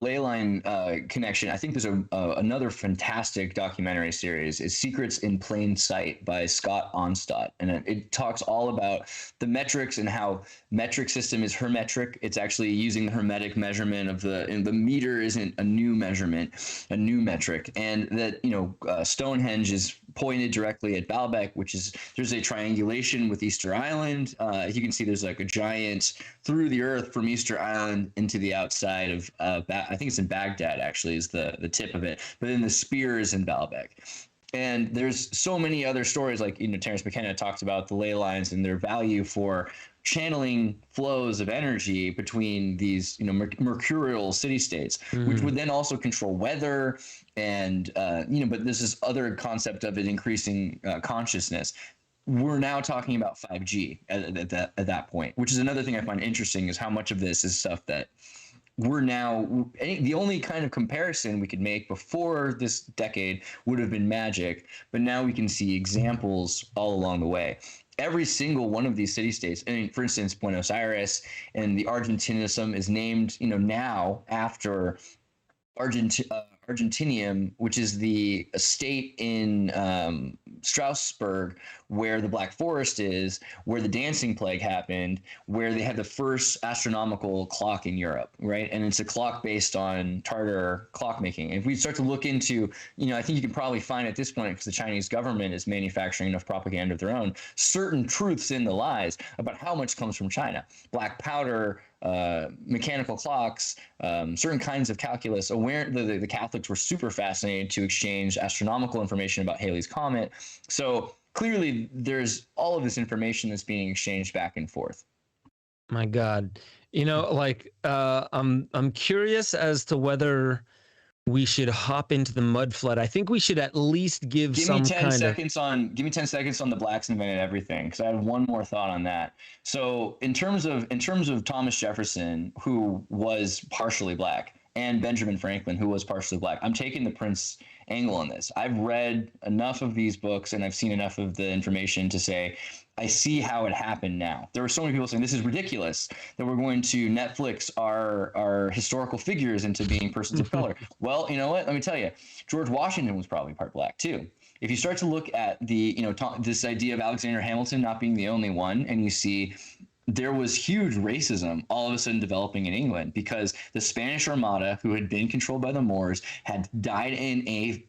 Leyline connection, I think there's another fantastic documentary series. It's Secrets in Plain Sight by Scott Onstadt, and it talks all about the metrics and how metric system is hermetric. It's actually using the hermetic measurement of and the meter isn't a new measurement, a new metric, and that Stonehenge is pointed directly at Baalbek, which is there's a triangulation with Easter Island. You can see there's like a giant through the earth from Easter Island into the outside of I think it's in Baghdad actually is the tip of it, but then the spear is in Baalbek. And there's so many other stories like Terence McKenna talked about the ley lines and their value for channeling flows of energy between these mercurial city states, which would then also control weather and but there's this other concept of it increasing consciousness. We're now talking about 5G at that point, which is another thing I find interesting is how much of this is stuff that the only kind of comparison we could make before this decade would have been magic, but now we can see examples all along the way. Every single one of these city-states, for instance, Buenos Aires and the Argentinism is named, now after Argentinium, which is the state in Strasbourg where the Black Forest is, where the dancing plague happened, where they had the first astronomical clock in Europe, right? And it's a clock based on Tartar clockmaking. If we start to look into, I think you can probably find at this point, because the Chinese government is manufacturing enough propaganda of their own, certain truths in the lies about how much comes from China. Black powder, mechanical clocks, certain kinds of calculus. The Catholics were super fascinated to exchange astronomical information about Halley's Comet. So clearly there's all of this information that's being exchanged back and forth. My God. I'm curious as to whether we should hop into the mud flood. I think we should at least give me 10 seconds on the blacks invented everything, because I have one more thought on that. So in terms of Thomas Jefferson, who was partially black, and Benjamin Franklin, who was partially black, I'm taking the Prince angle on this. I've read enough of these books and I've seen enough of the information to say I see how it happened now. There were so many people saying this is ridiculous that we're going to Netflix our historical figures into being persons of color. Well, you know what? Let me tell you, George Washington was probably part black too. If you start to look at this idea of Alexander Hamilton not being the only one, and you see there was huge racism all of a sudden developing in England because the Spanish Armada, who had been controlled by the Moors, had died in a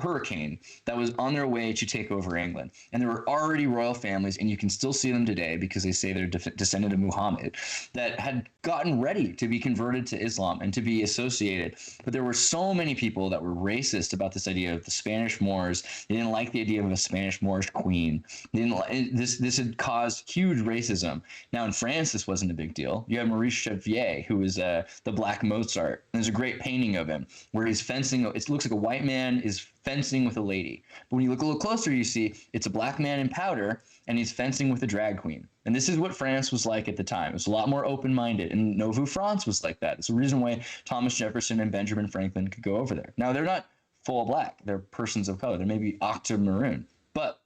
hurricane that was on their way to take over England. And there were already royal families, and you can still see them today because they say they're descendant of Muhammad, that had gotten ready to be converted to Islam and to be associated. But there were so many people that were racist about this idea of the Spanish Moors. They didn't like the idea of a Spanish Moorish queen. This had caused huge racism. Now in France, this wasn't a big deal. You have Maurice Chevalier, who is the Black Mozart. And there's a great painting of him where he's fencing. It looks like a white man is fencing with a lady. But when you look a little closer, you see it's a black man in powder, and he's fencing with a drag queen. And this is what France was like at the time. It was a lot more open-minded, and Nouveau France was like that. It's the reason why Thomas Jefferson and Benjamin Franklin could go over there. Now, they're not full black. They're persons of color. They're maybe octa-maroon. But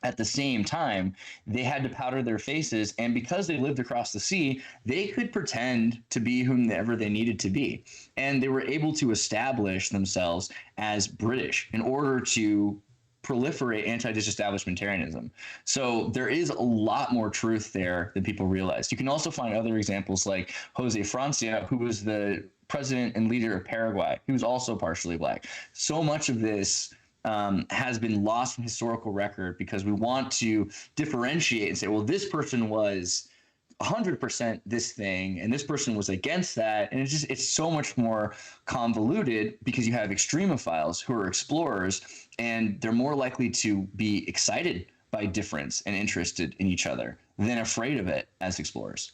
at the same time, they had to powder their faces, and because they lived across the sea, they could pretend to be whomever they needed to be. And they were able to establish themselves as British in order to proliferate anti-disestablishmentarianism. So there is a lot more truth there than people realize. You can also find other examples like Jose Francia, who was the president and leader of Paraguay. He was also partially black. So much of this has been lost from historical record because we want to differentiate and say, well, this person was 100% this thing and this person was against that. And it's so much more convoluted because you have extremophiles who are explorers, and they're more likely to be excited by difference and interested in each other than afraid of it as explorers.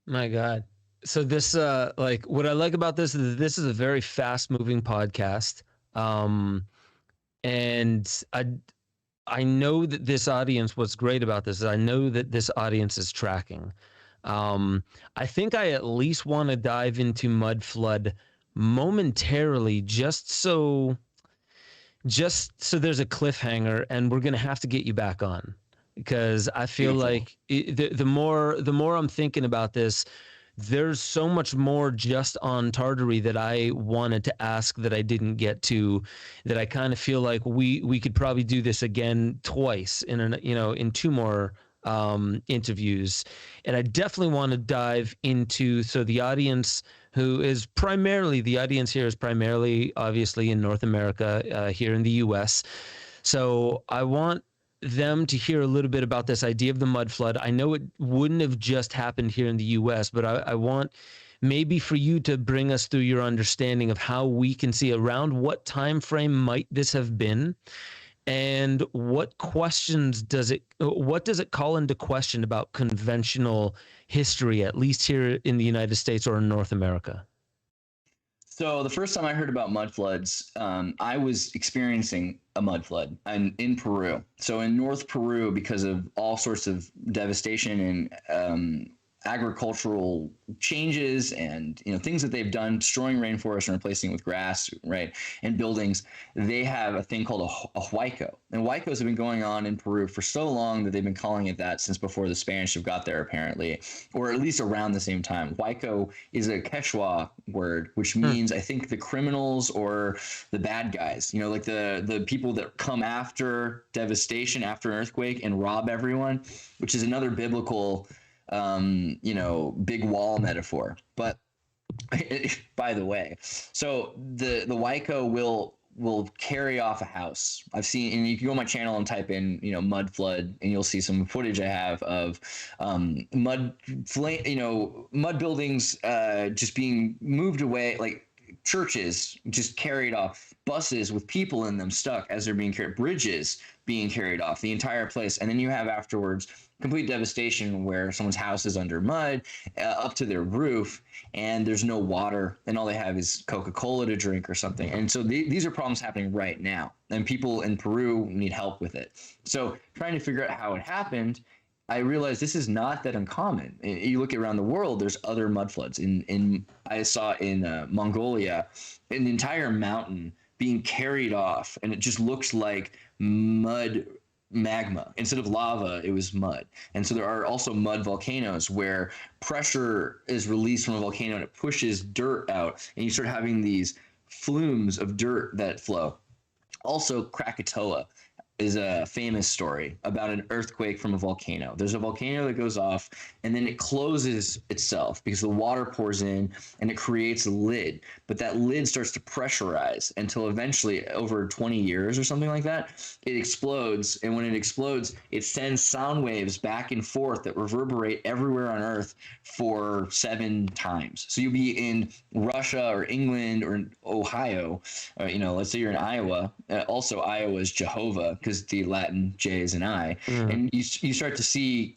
My God. So this, what I like about this is that this is a very fast moving podcast. And I know that this audience, what's great about this is I know that this audience is tracking. I think I at least want to dive into Mud Flood momentarily, just so there's a cliffhanger, and we're going to have to get you back on, because I feel like the more I'm thinking about this, there's so much more just on Tartary that I wanted to ask that I didn't get to, that I kind of feel like we could probably do this again twice in two more interviews. And I definitely want to dive into, so the audience the audience here is primarily obviously in North America, here in the US. So I want them to hear a little bit about this idea of the mud flood. I know it wouldn't have just happened here in the US, but I want maybe for you to bring us through your understanding of how we can see around what time frame might this have been, and what does it call into question about conventional history, at least here in the United States or in North America? So the first time I heard about mud floods, I was experiencing a mud flood in Peru. So in North Peru, because of all sorts of devastation and agricultural changes and things that they've done, destroying rainforests and replacing it with grass, right, and buildings, they have a thing called a huayco. And huaycos have been going on in Peru for so long that they've been calling it that since before the Spanish have got there, apparently, or at least around the same time. Huayco is a Quechua word, which means, I think, the criminals or the bad guys, like the people that come after devastation, after an earthquake, and rob everyone, which is another biblical big wall metaphor. But by the way, so the huayco will carry off a house. I've seen, and you can go on my channel and type in mud flood, and you'll see some footage I have of mud buildings just being moved away, like churches just carried off, buses with people in them stuck as they're being carried, bridges being carried off, the entire place. And then you have afterwards complete devastation where someone's house is under mud up to their roof, and there's no water, and all they have is Coca-Cola to drink or something. And so these are problems happening right now, and people in Peru need help with it. So trying to figure out how it happened, I realized this is not that uncommon. You look around the world, there's other mud floods. I saw in Mongolia, an entire mountain being carried off, and it just looks like mud magma. Instead of lava, it was mud. And so there are also mud volcanoes where pressure is released from a volcano and it pushes dirt out, and you start having these flumes of dirt that flow. Also, Krakatoa is a famous story about an earthquake from a volcano. There's a volcano that goes off, and then it closes itself because the water pours in and it creates a lid. But that lid starts to pressurize until eventually, over 20 years or something like that, it explodes. And when it explodes, it sends sound waves back and forth that reverberate everywhere on Earth for 7 times. So you'll be in Russia or England or in Ohio, or, let's say you're in Iowa. Also, Iowa is Jehovah, because the Latin J is an I. And you start to see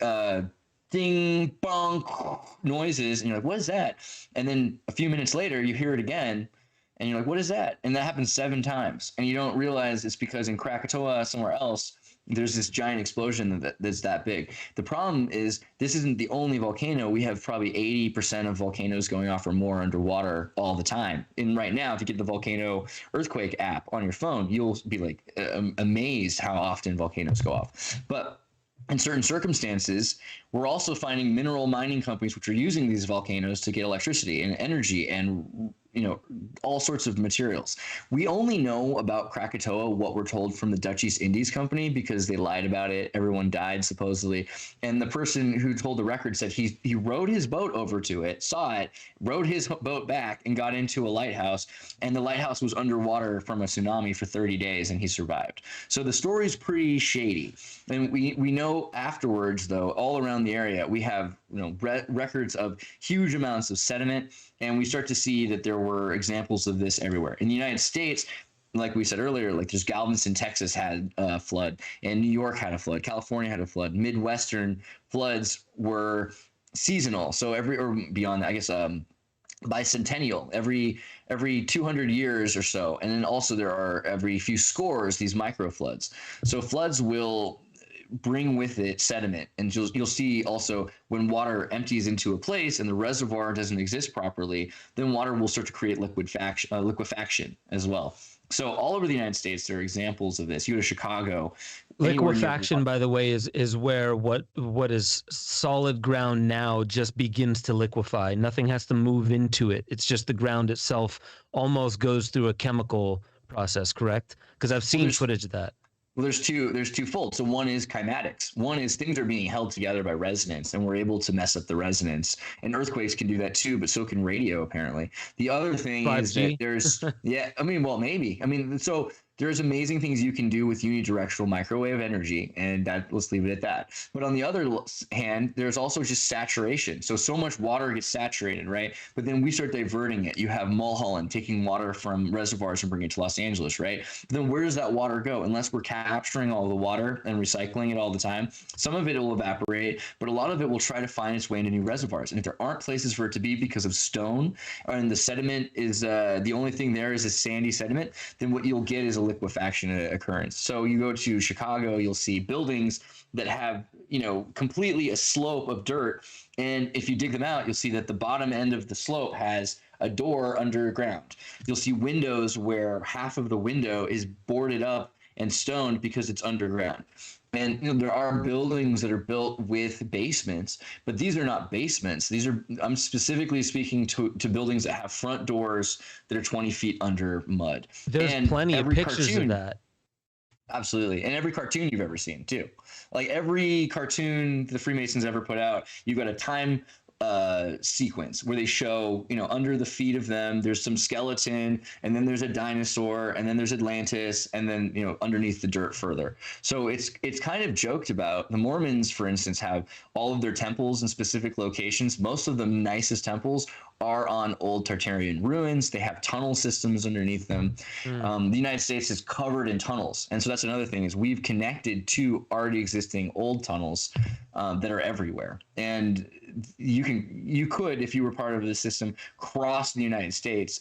ding, bonk noises, and you're like, what is that? And then a few minutes later, you hear it again, and you're like, what is that? And that happens 7 times. And you don't realize it's because in Krakatoa, somewhere else, there's this giant explosion that's that big. The problem is this isn't the only volcano. We have probably 80% of volcanoes going off or more underwater all the time. And right now, if you get the volcano earthquake app on your phone, you'll be like amazed how often volcanoes go off. But in certain circumstances, we're also finding mineral mining companies which are using these volcanoes to get electricity and energy and all sorts of materials. We only know about Krakatoa what we're told from the Dutch East Indies Company because they lied about it. Everyone died supposedly. And the person who told the record said he rowed his boat over to it, saw it, rowed his boat back, and got into a lighthouse. And the lighthouse was underwater from a tsunami for 30 days, and he survived. So the story's pretty shady. And we know afterwards, though, all around the area, we have records of huge amounts of sediment, and we start to see that there were examples of this everywhere. In the United States, like we said earlier, like there's Galveston, Texas had a flood, and New York had a flood, California had a flood. Midwestern floods were seasonal, so beyond that, I guess bicentennial, every 200 years or so. And then also there are every few scores these micro floods. So floods will bring with it sediment. And you'll see also when water empties into a place and the reservoir doesn't exist properly, then water will start to create liquefaction as well. So all over the United States, there are examples of this. You go to Chicago. Liquefaction, by the way, is where what is solid ground now just begins to liquefy. Nothing has to move into it. It's just the ground itself almost goes through a chemical process, correct? Because I've seen footage of that. Well, there's twofold. So one is kymatics. One is things are being held together by resonance, and we're able to mess up the resonance. And earthquakes can do that too, but so can radio, apparently. The other thing 5G? Is that there's, yeah, I mean, well, maybe. I mean, so there's amazing things you can do with unidirectional microwave energy, and let's leave it at that. But on the other hand, there's also just saturation. So much water gets saturated, right? But then we start diverting it. You have Mulholland taking water from reservoirs and bringing it to Los Angeles, right? But then where does that water go? Unless we're capturing all the water and recycling it all the time, some of it will evaporate, but a lot of it will try to find its way into new reservoirs. And if there aren't places for it to be because of stone, and the sediment is the only thing there is a sandy sediment, then what you'll get is a liquefaction occurrence. So you go to Chicago, you'll see buildings that have, completely a slope of dirt. And if you dig them out, you'll see that the bottom end of the slope has a door underground. You'll see windows where half of the window is boarded up and stoned because it's underground. And there are buildings that are built with basements, but these are not basements. I'm specifically speaking to buildings that have front doors that are 20 feet under mud. There's plenty of pictures of that. Absolutely. And every cartoon you've ever seen too. Like every cartoon the Freemasons ever put out, you've got a time sequence where they show, under the feet of them, there's some skeleton, and then there's a dinosaur, and then there's Atlantis, and then, underneath the dirt further. So it's kind of joked about. The Mormons, for instance, have all of their temples in specific locations. Most of the nicest temples are on old Tartarian ruins. They have tunnel systems underneath them. The United States is covered in tunnels. And so that's another thing is we've connected to already existing old tunnels that are everywhere. And you could, if you were part of the system, cross the United States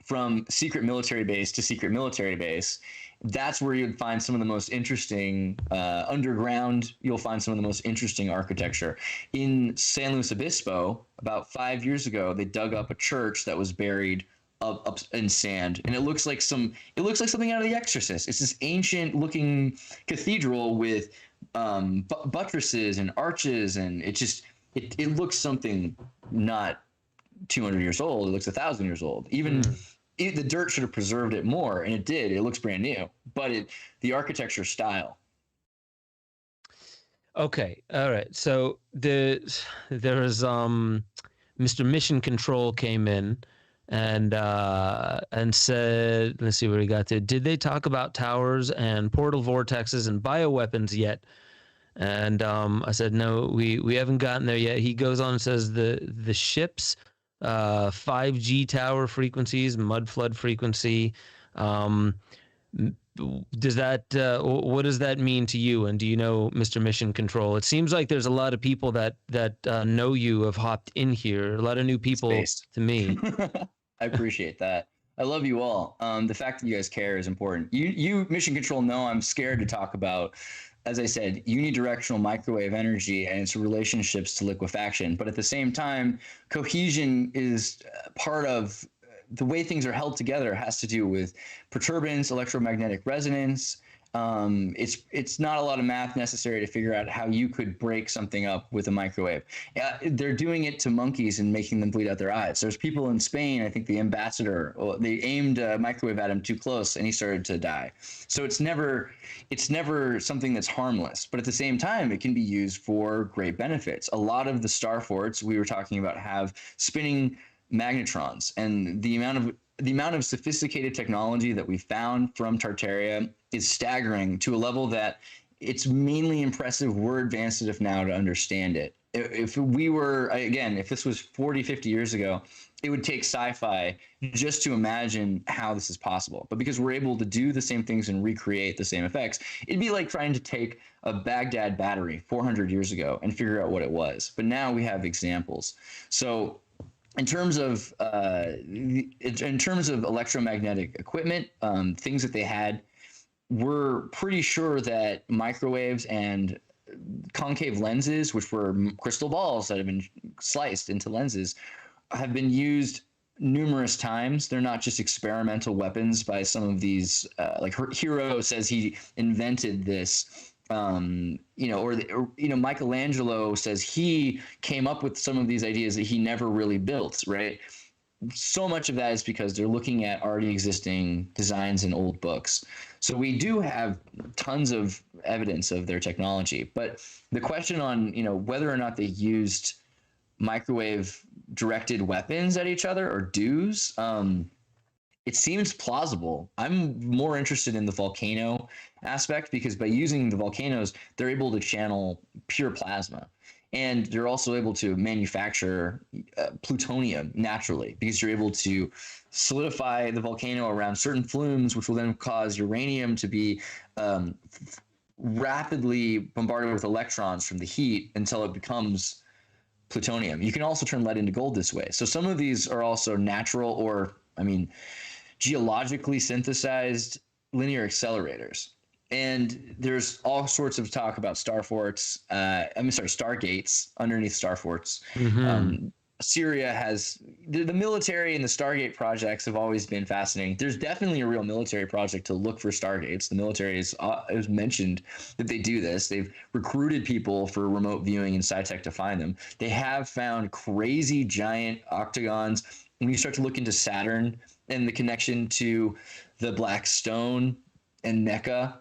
from secret military base to secret military base. That's where you'd find some of the most interesting underground. You'll find some of the most interesting architecture. In San Luis Obispo, about 5 years ago, they dug up a church that was buried up in sand, and it looks like something out of The Exorcist. It's this ancient-looking cathedral with buttresses and arches, and it looks something not 200 years old. It looks 1,000 years old. Even the dirt should have preserved it more, and it did. It looks brand new, but the architecture style. Okay, all right. So there was Mr. Mission Control came in and said, let's see where he got to. Did they talk about towers and portal vortexes and bioweapons yet? And I said, no, we haven't gotten there yet. He goes on and says the ships, 5G tower frequencies, mud flood frequency. Does that what does that mean to you? And do you know Mr. Mission Control? It seems like there's a lot of people that know you have hopped in here. A lot of new people to me. I appreciate that. I love you all. The fact that you guys care is important. You Mission Control know I'm scared to talk about, as I said, unidirectional microwave energy and its relationships to liquefaction. But at the same time, cohesion is part of the way things are held together. Has to do with perturbance, electromagnetic resonance. It's not a lot of math necessary to figure out how you could break something up with a microwave. They're doing it to monkeys and making them bleed out their eyes. There's people in Spain, I think the ambassador, they aimed a microwave at him too close and he started to die. So it's never something that's harmless, but at the same time, it can be used for great benefits. A lot of the star forts we were talking about have spinning magnetrons, and the amount of sophisticated technology that we found from Tartaria is staggering to a level that it's mainly impressive. We're advanced enough now to understand it. If this was 40, 50 years ago, it would take sci-fi just to imagine how this is possible. But because we're able to do the same things and recreate the same effects, it'd be like trying to take a Baghdad battery 400 years ago and figure out what it was. But now we have examples. So in terms of electromagnetic equipment, things that they had, we're pretty sure that microwaves and concave lenses, which were crystal balls that have been sliced into lenses, have been used numerous times. They're not just experimental weapons by some of these, like Hero says he invented this, Michelangelo says he came up with some of these ideas that he never really built, right? So much of that is because they're looking at already existing designs in old books. So we do have tons of evidence of their technology, but the question on, whether or not they used microwave directed weapons at each other or dues, it seems plausible. I'm more interested in the volcano aspect because by using the volcanoes, they're able to channel pure plasma. And they're also able to manufacture plutonium naturally because you're able to solidify the volcano around certain flumes, which will then cause uranium to be rapidly bombarded with electrons from the heat until it becomes plutonium. You can also turn lead into gold this way. So some of these are also natural or, geologically synthesized linear accelerators. And there's all sorts of talk about stargates underneath starforts. Mm-hmm. Syria has the military and the Stargate projects have always been fascinating. There's definitely a real military project to look for stargates. The military is mentioned that they do this. They've recruited people for remote viewing and SciTech to find them. They have found crazy giant octagons. When you start to look into Saturn and the connection to the Black Stone and Mecca,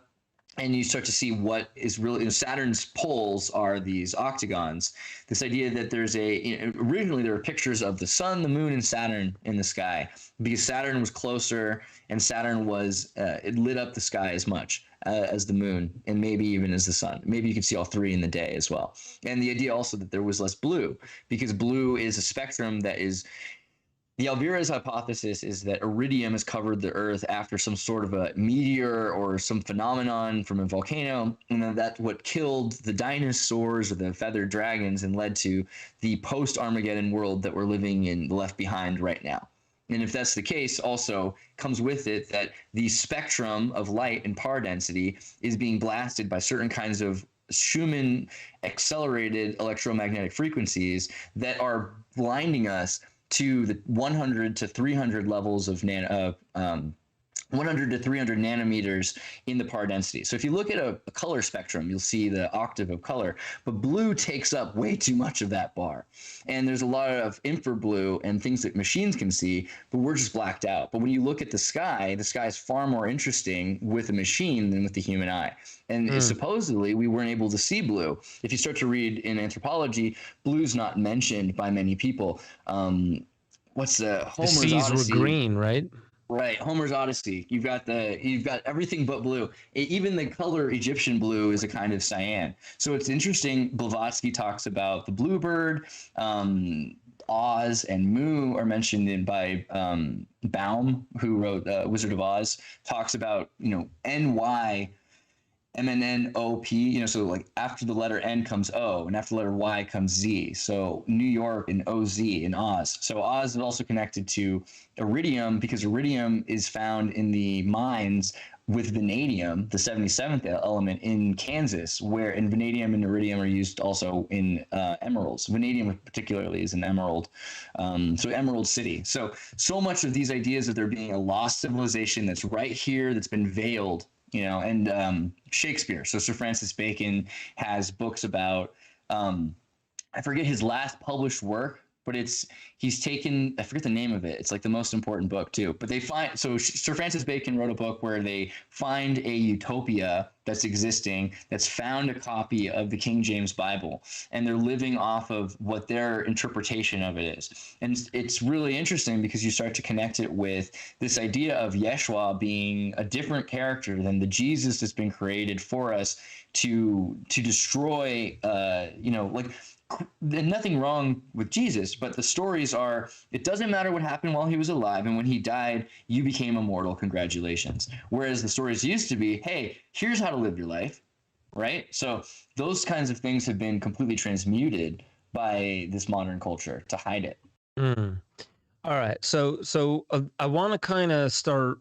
and you start to see what is really, Saturn's poles are these octagons. This idea that there's originally there were pictures of the sun, the moon, and Saturn in the sky because Saturn was closer and Saturn was, it lit up the sky as much as the moon and maybe even as the sun. Maybe you could see all three in the day as well. And the idea also that there was less blue because blue is a spectrum that is, the Alvira's hypothesis is that iridium has covered the Earth after some sort of a meteor or some phenomenon from a volcano, and then that's what killed the dinosaurs or the feathered dragons and led to the post-Armageddon world that we're living in, left behind right now. And if that's the case, also comes with it that the spectrum of light and power density is being blasted by certain kinds of Schumann accelerated electromagnetic frequencies that are blinding us to the 100 to 300 levels of 100 to 300 nanometers in the power density. So if you look at a color spectrum, you'll see the octave of color, but blue takes up way too much of that bar. And there's a lot of infrablue and things that machines can see, but we're just blacked out. But when you look at the sky is far more interesting with a machine than with the human eye. And supposedly we weren't able to see blue. If you start to read in anthropology, blue's not mentioned by many people. What's the Homer's Odyssey? The seas were green, right? Right, Homer's Odyssey. You've got everything but blue. Even the color Egyptian blue is a kind of cyan. So it's interesting. Blavatsky talks about the bluebird. Oz and Mu are mentioned by Baum, who wrote Wizard of Oz. Talks about NY. MNNOP, so like after the letter N comes O and after the letter Y comes Z. So New York and OZ in Oz. So Oz is also connected to iridium because iridium is found in the mines with vanadium, the 77th element in Kansas, and vanadium and iridium are used also in emeralds. Vanadium particularly is an emerald. So Emerald City. So much of these ideas of there being a lost civilization that's right here, that's been veiled, and Shakespeare. So Sir Francis Bacon has books about, I forget his last published work, but he's taken, I forget the name of it. It's like the most important book too. But Sir Francis Bacon wrote a book where they find a utopia that's existing, that's found a copy of the King James Bible, and they're living off of what their interpretation of it is. And it's really interesting because you start to connect it with this idea of Yeshua being a different character than the Jesus that's been created for us to destroy, nothing wrong with Jesus, but the stories are, it doesn't matter what happened while he was alive, and when he died, you became immortal, congratulations. Whereas the stories used to be, hey, here's how to live your life, right? So those kinds of things have been completely transmuted by this modern culture to hide it. All right, so I want to kind of start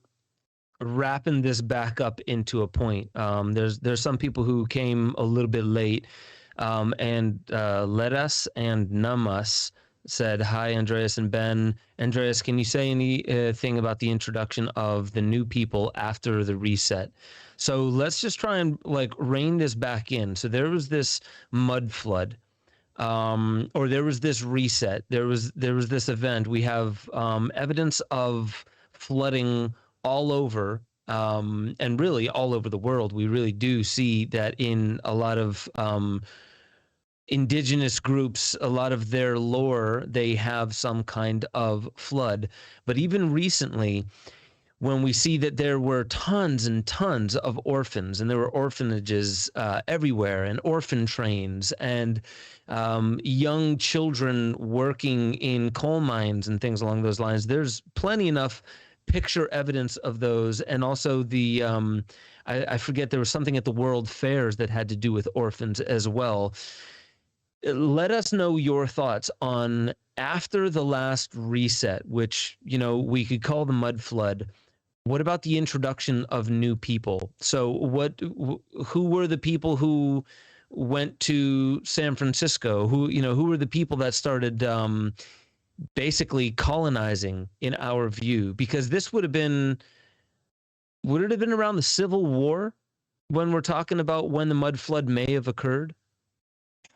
wrapping this back up into a point. There's some people who came a little bit late, and Let Us and Numus said, "Hi, Andreas and Ben. Andreas, can you say anything about the introduction of the new people after the reset?" So let's just try and like rein this back in. So there was this mud flood, or there was this reset. There was this event. We have evidence of flooding all over, and really all over the world. We really do see that in a lot of indigenous groups, a lot of their lore, they have some kind of flood. But even recently, when we see that there were tons and tons of orphans, and there were orphanages everywhere, and orphan trains, and young children working in coal mines and things along those lines, there's plenty enough picture evidence of those. And also the I forget, there was something at the World Fairs that had to do with orphans as well. Let us know your thoughts on, after the last reset, which, you know, we could call the mud flood. What about the introduction of new people? So who were the people who went to San Francisco? Who were the people that started basically colonizing in our view? Because this would it have been around the Civil War when we're talking about when the mud flood may have occurred?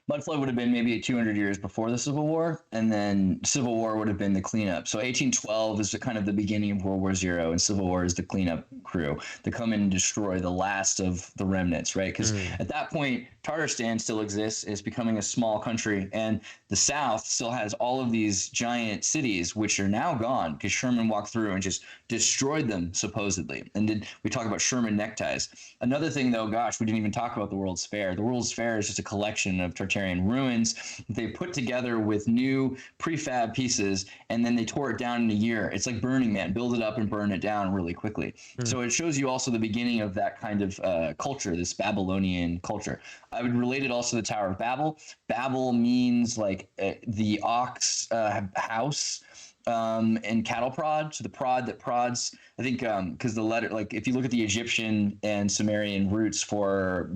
Mud flood would have been maybe 200 years before the Civil War, and then Civil War would have been the cleanup. So 1812 is kind of the beginning of World War Zero, and Civil War is the cleanup crew to come in and destroy the last of the remnants, right? Because at that point, Tatarstan still exists. It's becoming a small country, and the South still has all of these giant cities, which are now gone because Sherman walked through and just destroyed them, supposedly. And we talk about Sherman neckties. Another thing, though, gosh, we didn't even talk about the World's Fair. The World's Fair is just a collection of Tartarian ruins they put together with new prefab pieces, and then they tore it down in a year. It's like Burning Man, build it up and burn it down really quickly. So it shows you also the beginning of that kind of culture, this Babylonian culture. I would relate it also to the Tower of Babel. Babel means like the ox house. And cattle prod, so the prod that prods, I think, because the letter, like if you look at the Egyptian and Sumerian roots for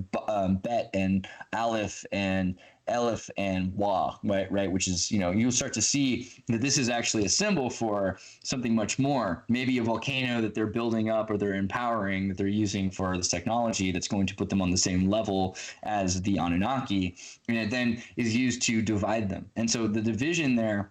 Bet and Aleph and Elif and Wa, right, which is, you'll start to see that this is actually a symbol for something much more, maybe a volcano that they're building up or they're empowering, that they're using for this technology that's going to put them on the same level as the Anunnaki, and it then is used to divide them. And so the division there,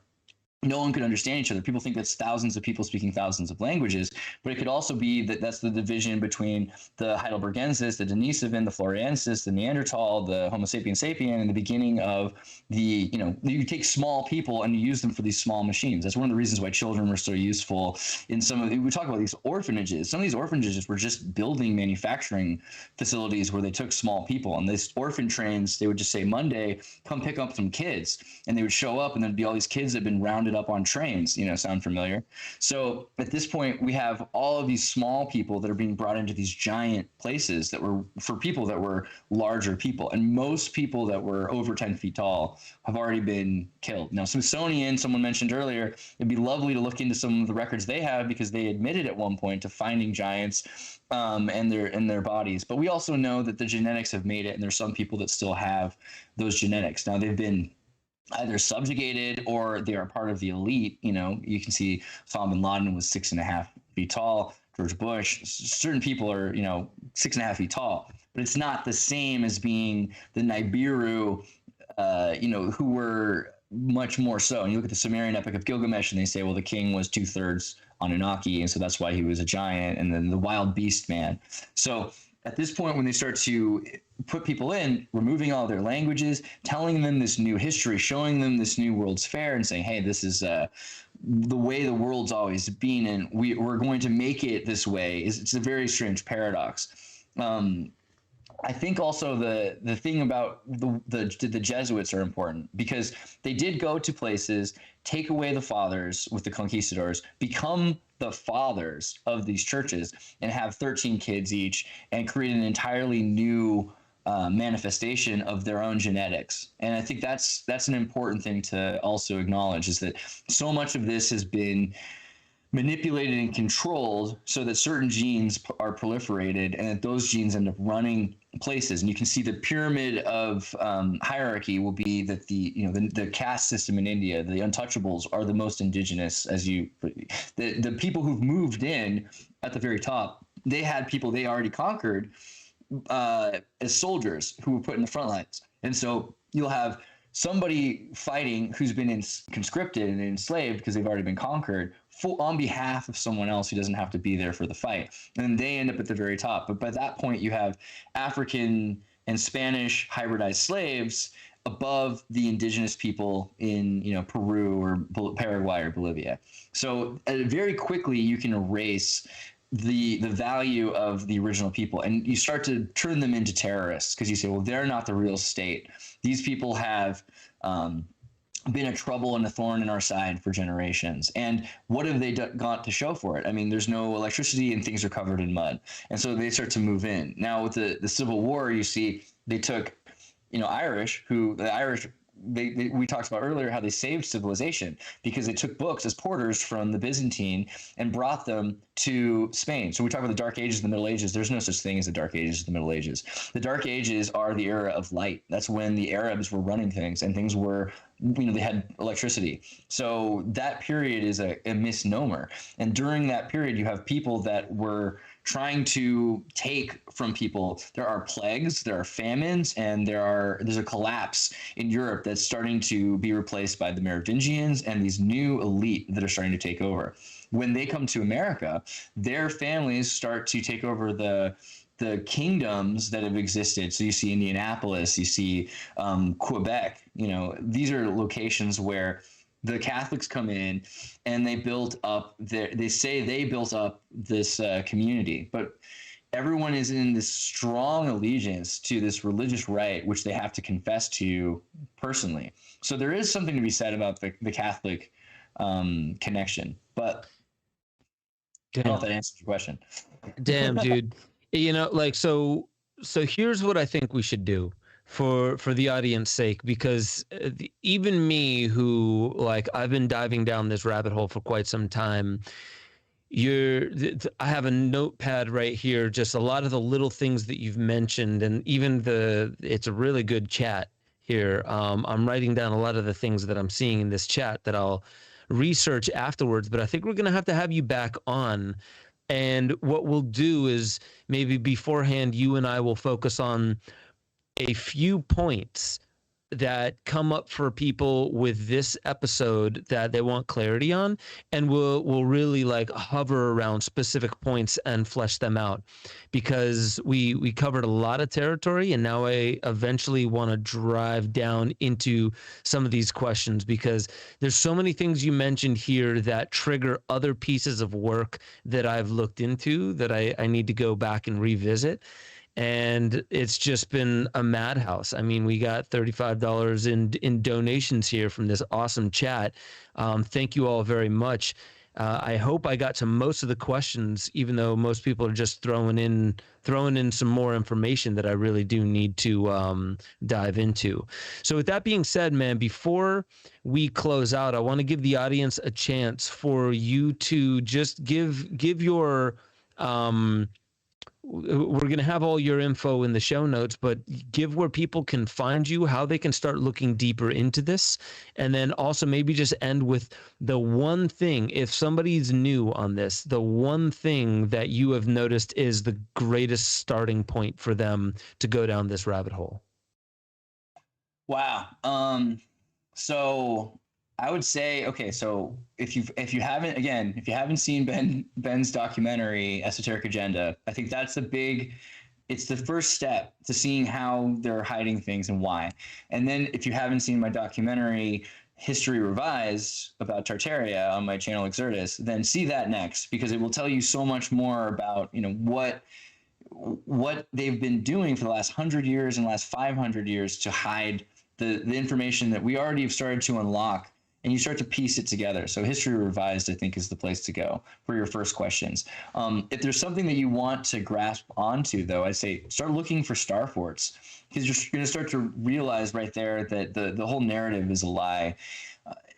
no one could understand each other. People think that's thousands of people speaking thousands of languages, but it could also be that that's the division between the Heidelbergensis, the Denisovan, the Floriensis, the Neanderthal, the Homo sapiens sapien, and the beginning of the, you take small people and you use them for these small machines. That's one of the reasons why children were so useful in we talk about these orphanages. Some of these orphanages were just building manufacturing facilities where they took small people, and these orphan trains, they would just say, Monday, come pick up some kids. And they would show up, and there'd be all these kids that had been rounded up on trains. Sound familiar? So at this point, we have all of these small people that are being brought into these giant places that were for people that were larger people, and most people that were over 10 feet tall have already been killed. Now, Smithsonian, someone mentioned earlier, it'd be lovely to look into some of the records they have, because they admitted at one point to finding giants and their bodies. But we also know that the genetics have made it, and there's some people that still have those genetics. Now, they've been either subjugated or they are part of the elite. You can see Osama bin Laden was 6.5 feet tall. George Bush, certain people are, 6.5 feet tall, but it's not the same as being the Nibiru, who were much more so. And you look at the Sumerian Epic of Gilgamesh, and they say, well, the king was 2/3 Anunnaki, and so that's why he was a giant, and then the wild beast man. So at this point, when they start to put people in, removing all their languages, telling them this new history, showing them this new World's Fair, and saying, hey, this is the way the world's always been, and we're going to make it this way, it's a very strange paradox. I think also the thing about the Jesuits are important, because they did go to places, take away the fathers with the conquistadors, become the fathers of these churches, and have 13 kids each, and create an entirely new manifestation of their own genetics. And I think that's an important thing to also acknowledge, is that so much of this has been manipulated and controlled so that certain genes are proliferated, and that those genes end up running places. And you can see the pyramid of hierarchy will be that the caste system in India, the untouchables are the most indigenous. The people who've moved in at the very top, they had people they already conquered as soldiers who were put in the front lines. And so you'll have somebody fighting who's been conscripted and enslaved because they've already been conquered on behalf of someone else who doesn't have to be there for the fight. And they end up at the very top. But by that point, you have African and Spanish hybridized slaves above the indigenous people in Peru or Paraguay or Bolivia. So very quickly, you can erase the value of the original people, and you start to turn them into terrorists because you say, well, they're not the real state. These people have been a trouble and a thorn in our side for generations. And what have they got to show for it? I mean, there's no electricity and things are covered in mud. And so they start to move in. Now with the Civil War, you see they took, we talked about earlier how they saved civilization because they took books as porters from the Byzantine and brought them to Spain. So we talk about the Dark Ages, the Middle Ages. There's no such thing as the Dark Ages, the Middle Ages. The Dark Ages are the era of light. That's when the Arabs were running things and things were, they had electricity. So that period is a misnomer. And during that period, you have people that were trying to take from people. There are plagues, there are famines, and there's a collapse in Europe that's starting to be replaced by the Merovingians and these new elite that are starting to take over. When they come to America, their families start to take over the kingdoms that have existed. So you see Indianapolis, you see Quebec. These are locations where the Catholics come in and they built up this community, but everyone is in this strong allegiance to this religious right, which they have to confess to personally. So there is something to be said about the Catholic connection, but I don't know if that answers your question. Damn, dude. So here's what I think we should do for the audience sake, because even me, who I've been diving down this rabbit hole for quite some time, I have a notepad right here, just a lot of the little things that you've mentioned, and even it's a really good chat here. I'm writing down a lot of the things that I'm seeing in this chat that I'll research afterwards, but I think we're going to have you back on. And what we'll do is maybe beforehand, you and I will focus on a few points that come up for people with this episode that they want clarity on, and we'll really hover around specific points and flesh them out, because we covered a lot of territory, and now I eventually want to drive down into some of these questions, because there's so many things you mentioned here that trigger other pieces of work that I've looked into that I need to go back and revisit. And it's just been a madhouse. I mean, we got $35 in donations here from this awesome chat. Thank you all very much. I hope I got to most of the questions, even though most people are just throwing in some more information that I really do need to dive into. So with that being said, man, before we close out, I want to give the audience a chance for you to just give your we're going to have all your info in the show notes, but give where people can find you, how they can start looking deeper into this. And then also maybe just end with the one thing, if somebody's new on this, the one thing that you have noticed is the greatest starting point for them to go down this rabbit hole. Wow. So I would say, okay, so if you haven't seen Ben's documentary Esoteric Agenda, I think it's the first step to seeing how they're hiding things and why. And then if you haven't seen my documentary History Revised about Tartaria on my channel Exertus, then see that next, because it will tell you so much more about what they've been doing for the last 100 years and last 500 years to hide the information that we already have started to unlock. And you start to piece it together. So History Revised, I think, is the place to go for your first questions. If there's something that you want to grasp onto, though, I say start looking for star forts, because you're going to start to realize right there that the whole narrative is a lie.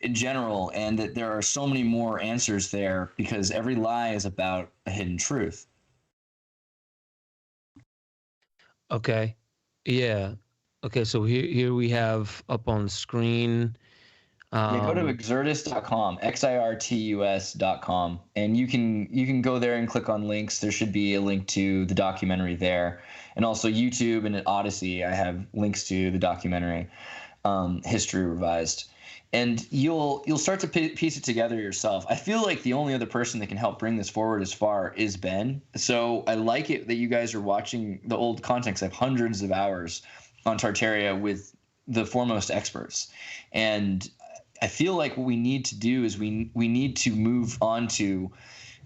in general, and that there are so many more answers there because every lie is about a hidden truth. Okay. Yeah. Okay. So here we have up on the screen. Yeah, go to exertus.com, xirtus.com, and you can go there and click on links. There should be a link to the documentary there, and also YouTube and at Odyssey. I have links to the documentary, History Revised, and you'll start to piece it together yourself. I feel like the only other person that can help bring this forward as far is Ben. So I like it that you guys are watching the old content, 'cause I have hundreds of hours on Tartaria with the foremost experts, and I feel like what we need to do is we need to move on to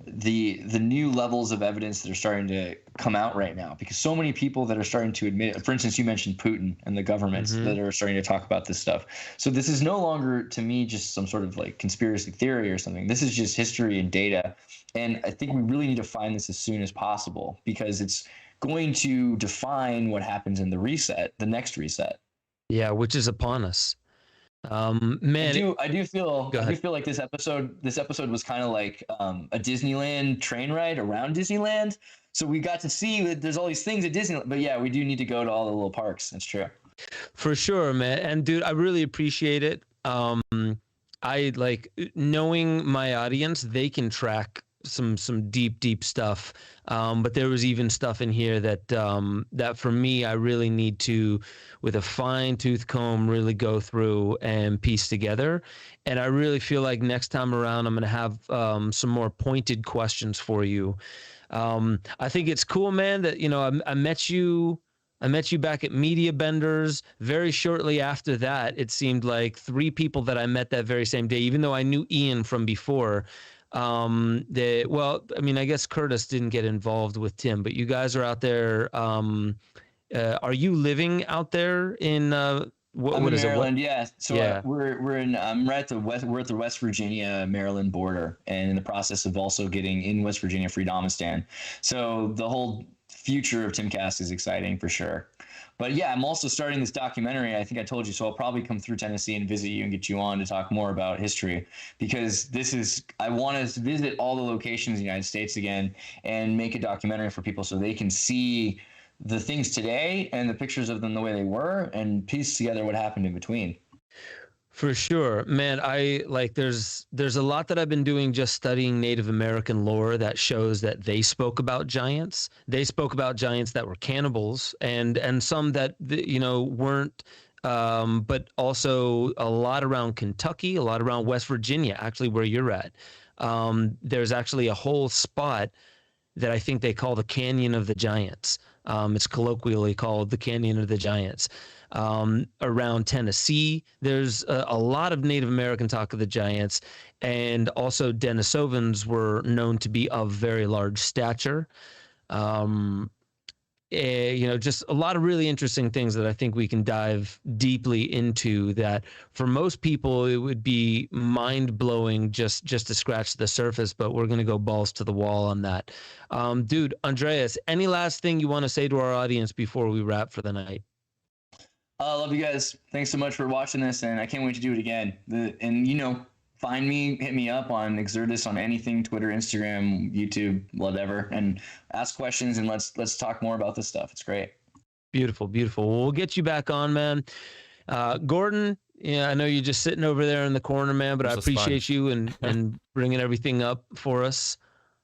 the new levels of evidence that are starting to come out right now, because so many people that are starting to admit it. For instance, you mentioned Putin and the governments that are starting to talk about this stuff. So this is no longer, to me, just some sort of like conspiracy theory or something. This is just history and data. And I think we really need to find this as soon as possible, because it's going to define what happens in the reset, the next reset. Yeah, which is upon us. Man, I do feel like this episode was kind of like a Disneyland train ride around Disneyland. So we got to see that there's all these things at Disneyland, but yeah, we do need to go to all the little parks. That's true. For sure, man. And dude, I really appreciate it. I like knowing my audience, they can track some deep stuff. But there was even stuff in here that that for me, I really need to, with a fine tooth comb, really go through and piece together. And I really feel like next time around, I'm going to have some more pointed questions for you. I think it's cool, man, that, you know, I met you back at Media Benders. Very shortly after that, it seemed like 3 people that I met that very same day, even though I knew Ian from before. Well, I mean, I guess Curtis didn't get involved with Tim, but you guys are out there. Are you living out there in what is Maryland? It? Yeah. So yeah. We're in we're at the West Virginia Maryland border, and in the process of also getting in West Virginia Freedomistan. So the whole future of Timcast is exciting for sure. But yeah, I'm also starting this documentary. I think I told you, so I'll probably come through Tennessee and visit you and get you on to talk more about history, because I want us to visit all the locations in the United States again and make a documentary for people so they can see the things today and the pictures of them the way they were and piece together what happened in between. For sure, man. There's a lot that I've been doing just studying Native American lore that shows that they spoke about giants. They spoke about giants that were cannibals, and some that weren't. But also a lot around Kentucky, a lot around West Virginia, actually where you're at. There's actually a whole spot that I think they call the Canyon of the Giants. It's colloquially called the Canyon of the Giants. Around Tennessee, there's a lot of Native American talk of the giants, and also Denisovans were known to be of very large stature. Just a lot of really interesting things that I think we can dive deeply into, that for most people it would be mind-blowing just to scratch the surface, but we're going to go balls to the wall on that. Dude, Andreas, any last thing you want to say to our audience before we wrap for the night? I love you guys. Thanks so much for watching this, and I can't wait to do it again. Find me, hit me up on Exertus on anything, Twitter, Instagram, YouTube, whatever, and ask questions, and let's talk more about this stuff. It's great. Beautiful. Well, we'll get you back on, man. Gordon, yeah, I know you're just sitting over there in the corner, man, but I appreciate you and bringing everything up for us.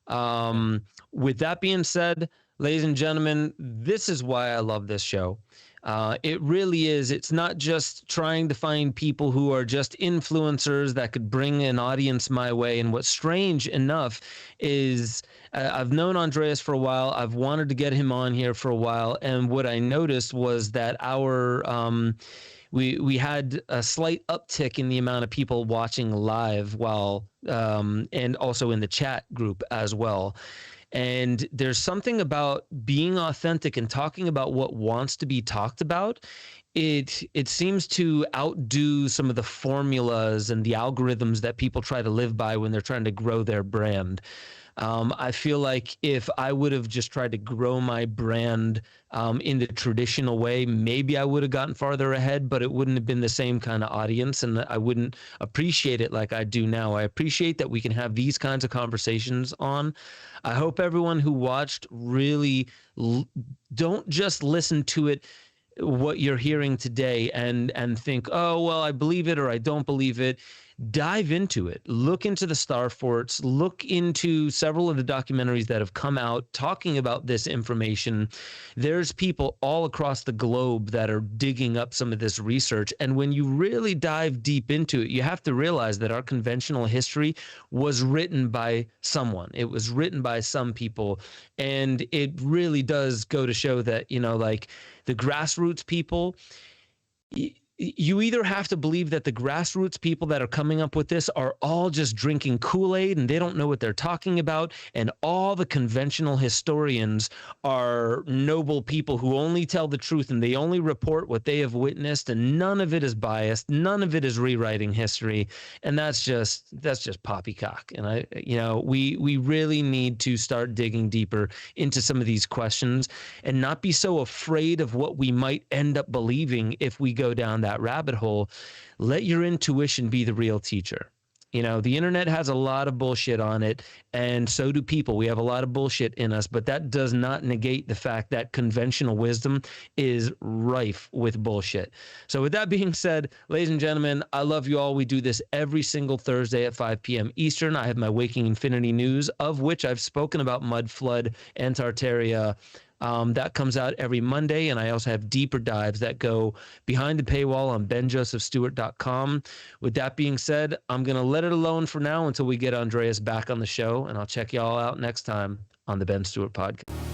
With that being said, ladies and gentlemen, this is why I love this show. It really is. It's not just trying to find people who are just influencers that could bring an audience my way. And what's strange enough is I've known Andreas for a while. I've wanted to get him on here for a while. And what I noticed was that we had a slight uptick in the amount of people watching live and also in the chat group as well. And there's something about being authentic and talking about what wants to be talked about. It seems to outdo some of the formulas and the algorithms that people try to live by when they're trying to grow their brand. I feel like if I would have just tried to grow my brand in the traditional way, maybe I would have gotten farther ahead, but it wouldn't have been the same kind of audience, and I wouldn't appreciate it like I do now. I appreciate that we can have these kinds of conversations on. I hope everyone who watched really don't just listen to it, what you're hearing today, and think, oh, well, I believe it or I don't believe it. Dive into it. Look into the star forts. Look into several of the documentaries that have come out talking about this information. There's people all across the globe that are digging up some of this research. And when you really dive deep into it, you have to realize that our conventional history was written by someone. It was written by some people. And it really does go to show that, like the grassroots people, you either have to believe that the grassroots people that are coming up with this are all just drinking Kool-Aid and they don't know what they're talking about, and all the conventional historians are noble people who only tell the truth and they only report what they have witnessed, and none of it is biased, none of it is rewriting history, and that's just poppycock. And we really need to start digging deeper into some of these questions and not be so afraid of what we might end up believing if we go down that rabbit hole. Let your intuition be the real teacher. The internet has a lot of bullshit on it, and so do people. We have a lot of bullshit in us, but that does not negate the fact that conventional wisdom is rife with bullshit. So with that being said, ladies and gentlemen, I love you all. We do this every single Thursday at 5 p.m. Eastern. I have my Waking Infinity news, of which I've spoken about Mud Flood and Tartaria. That comes out every Monday, and I also have deeper dives that go behind the paywall on benjosephstewart.com. With that being said, I'm going to let it alone for now until we get Andreas back on the show, and I'll check y'all out next time on the Ben Stewart Podcast.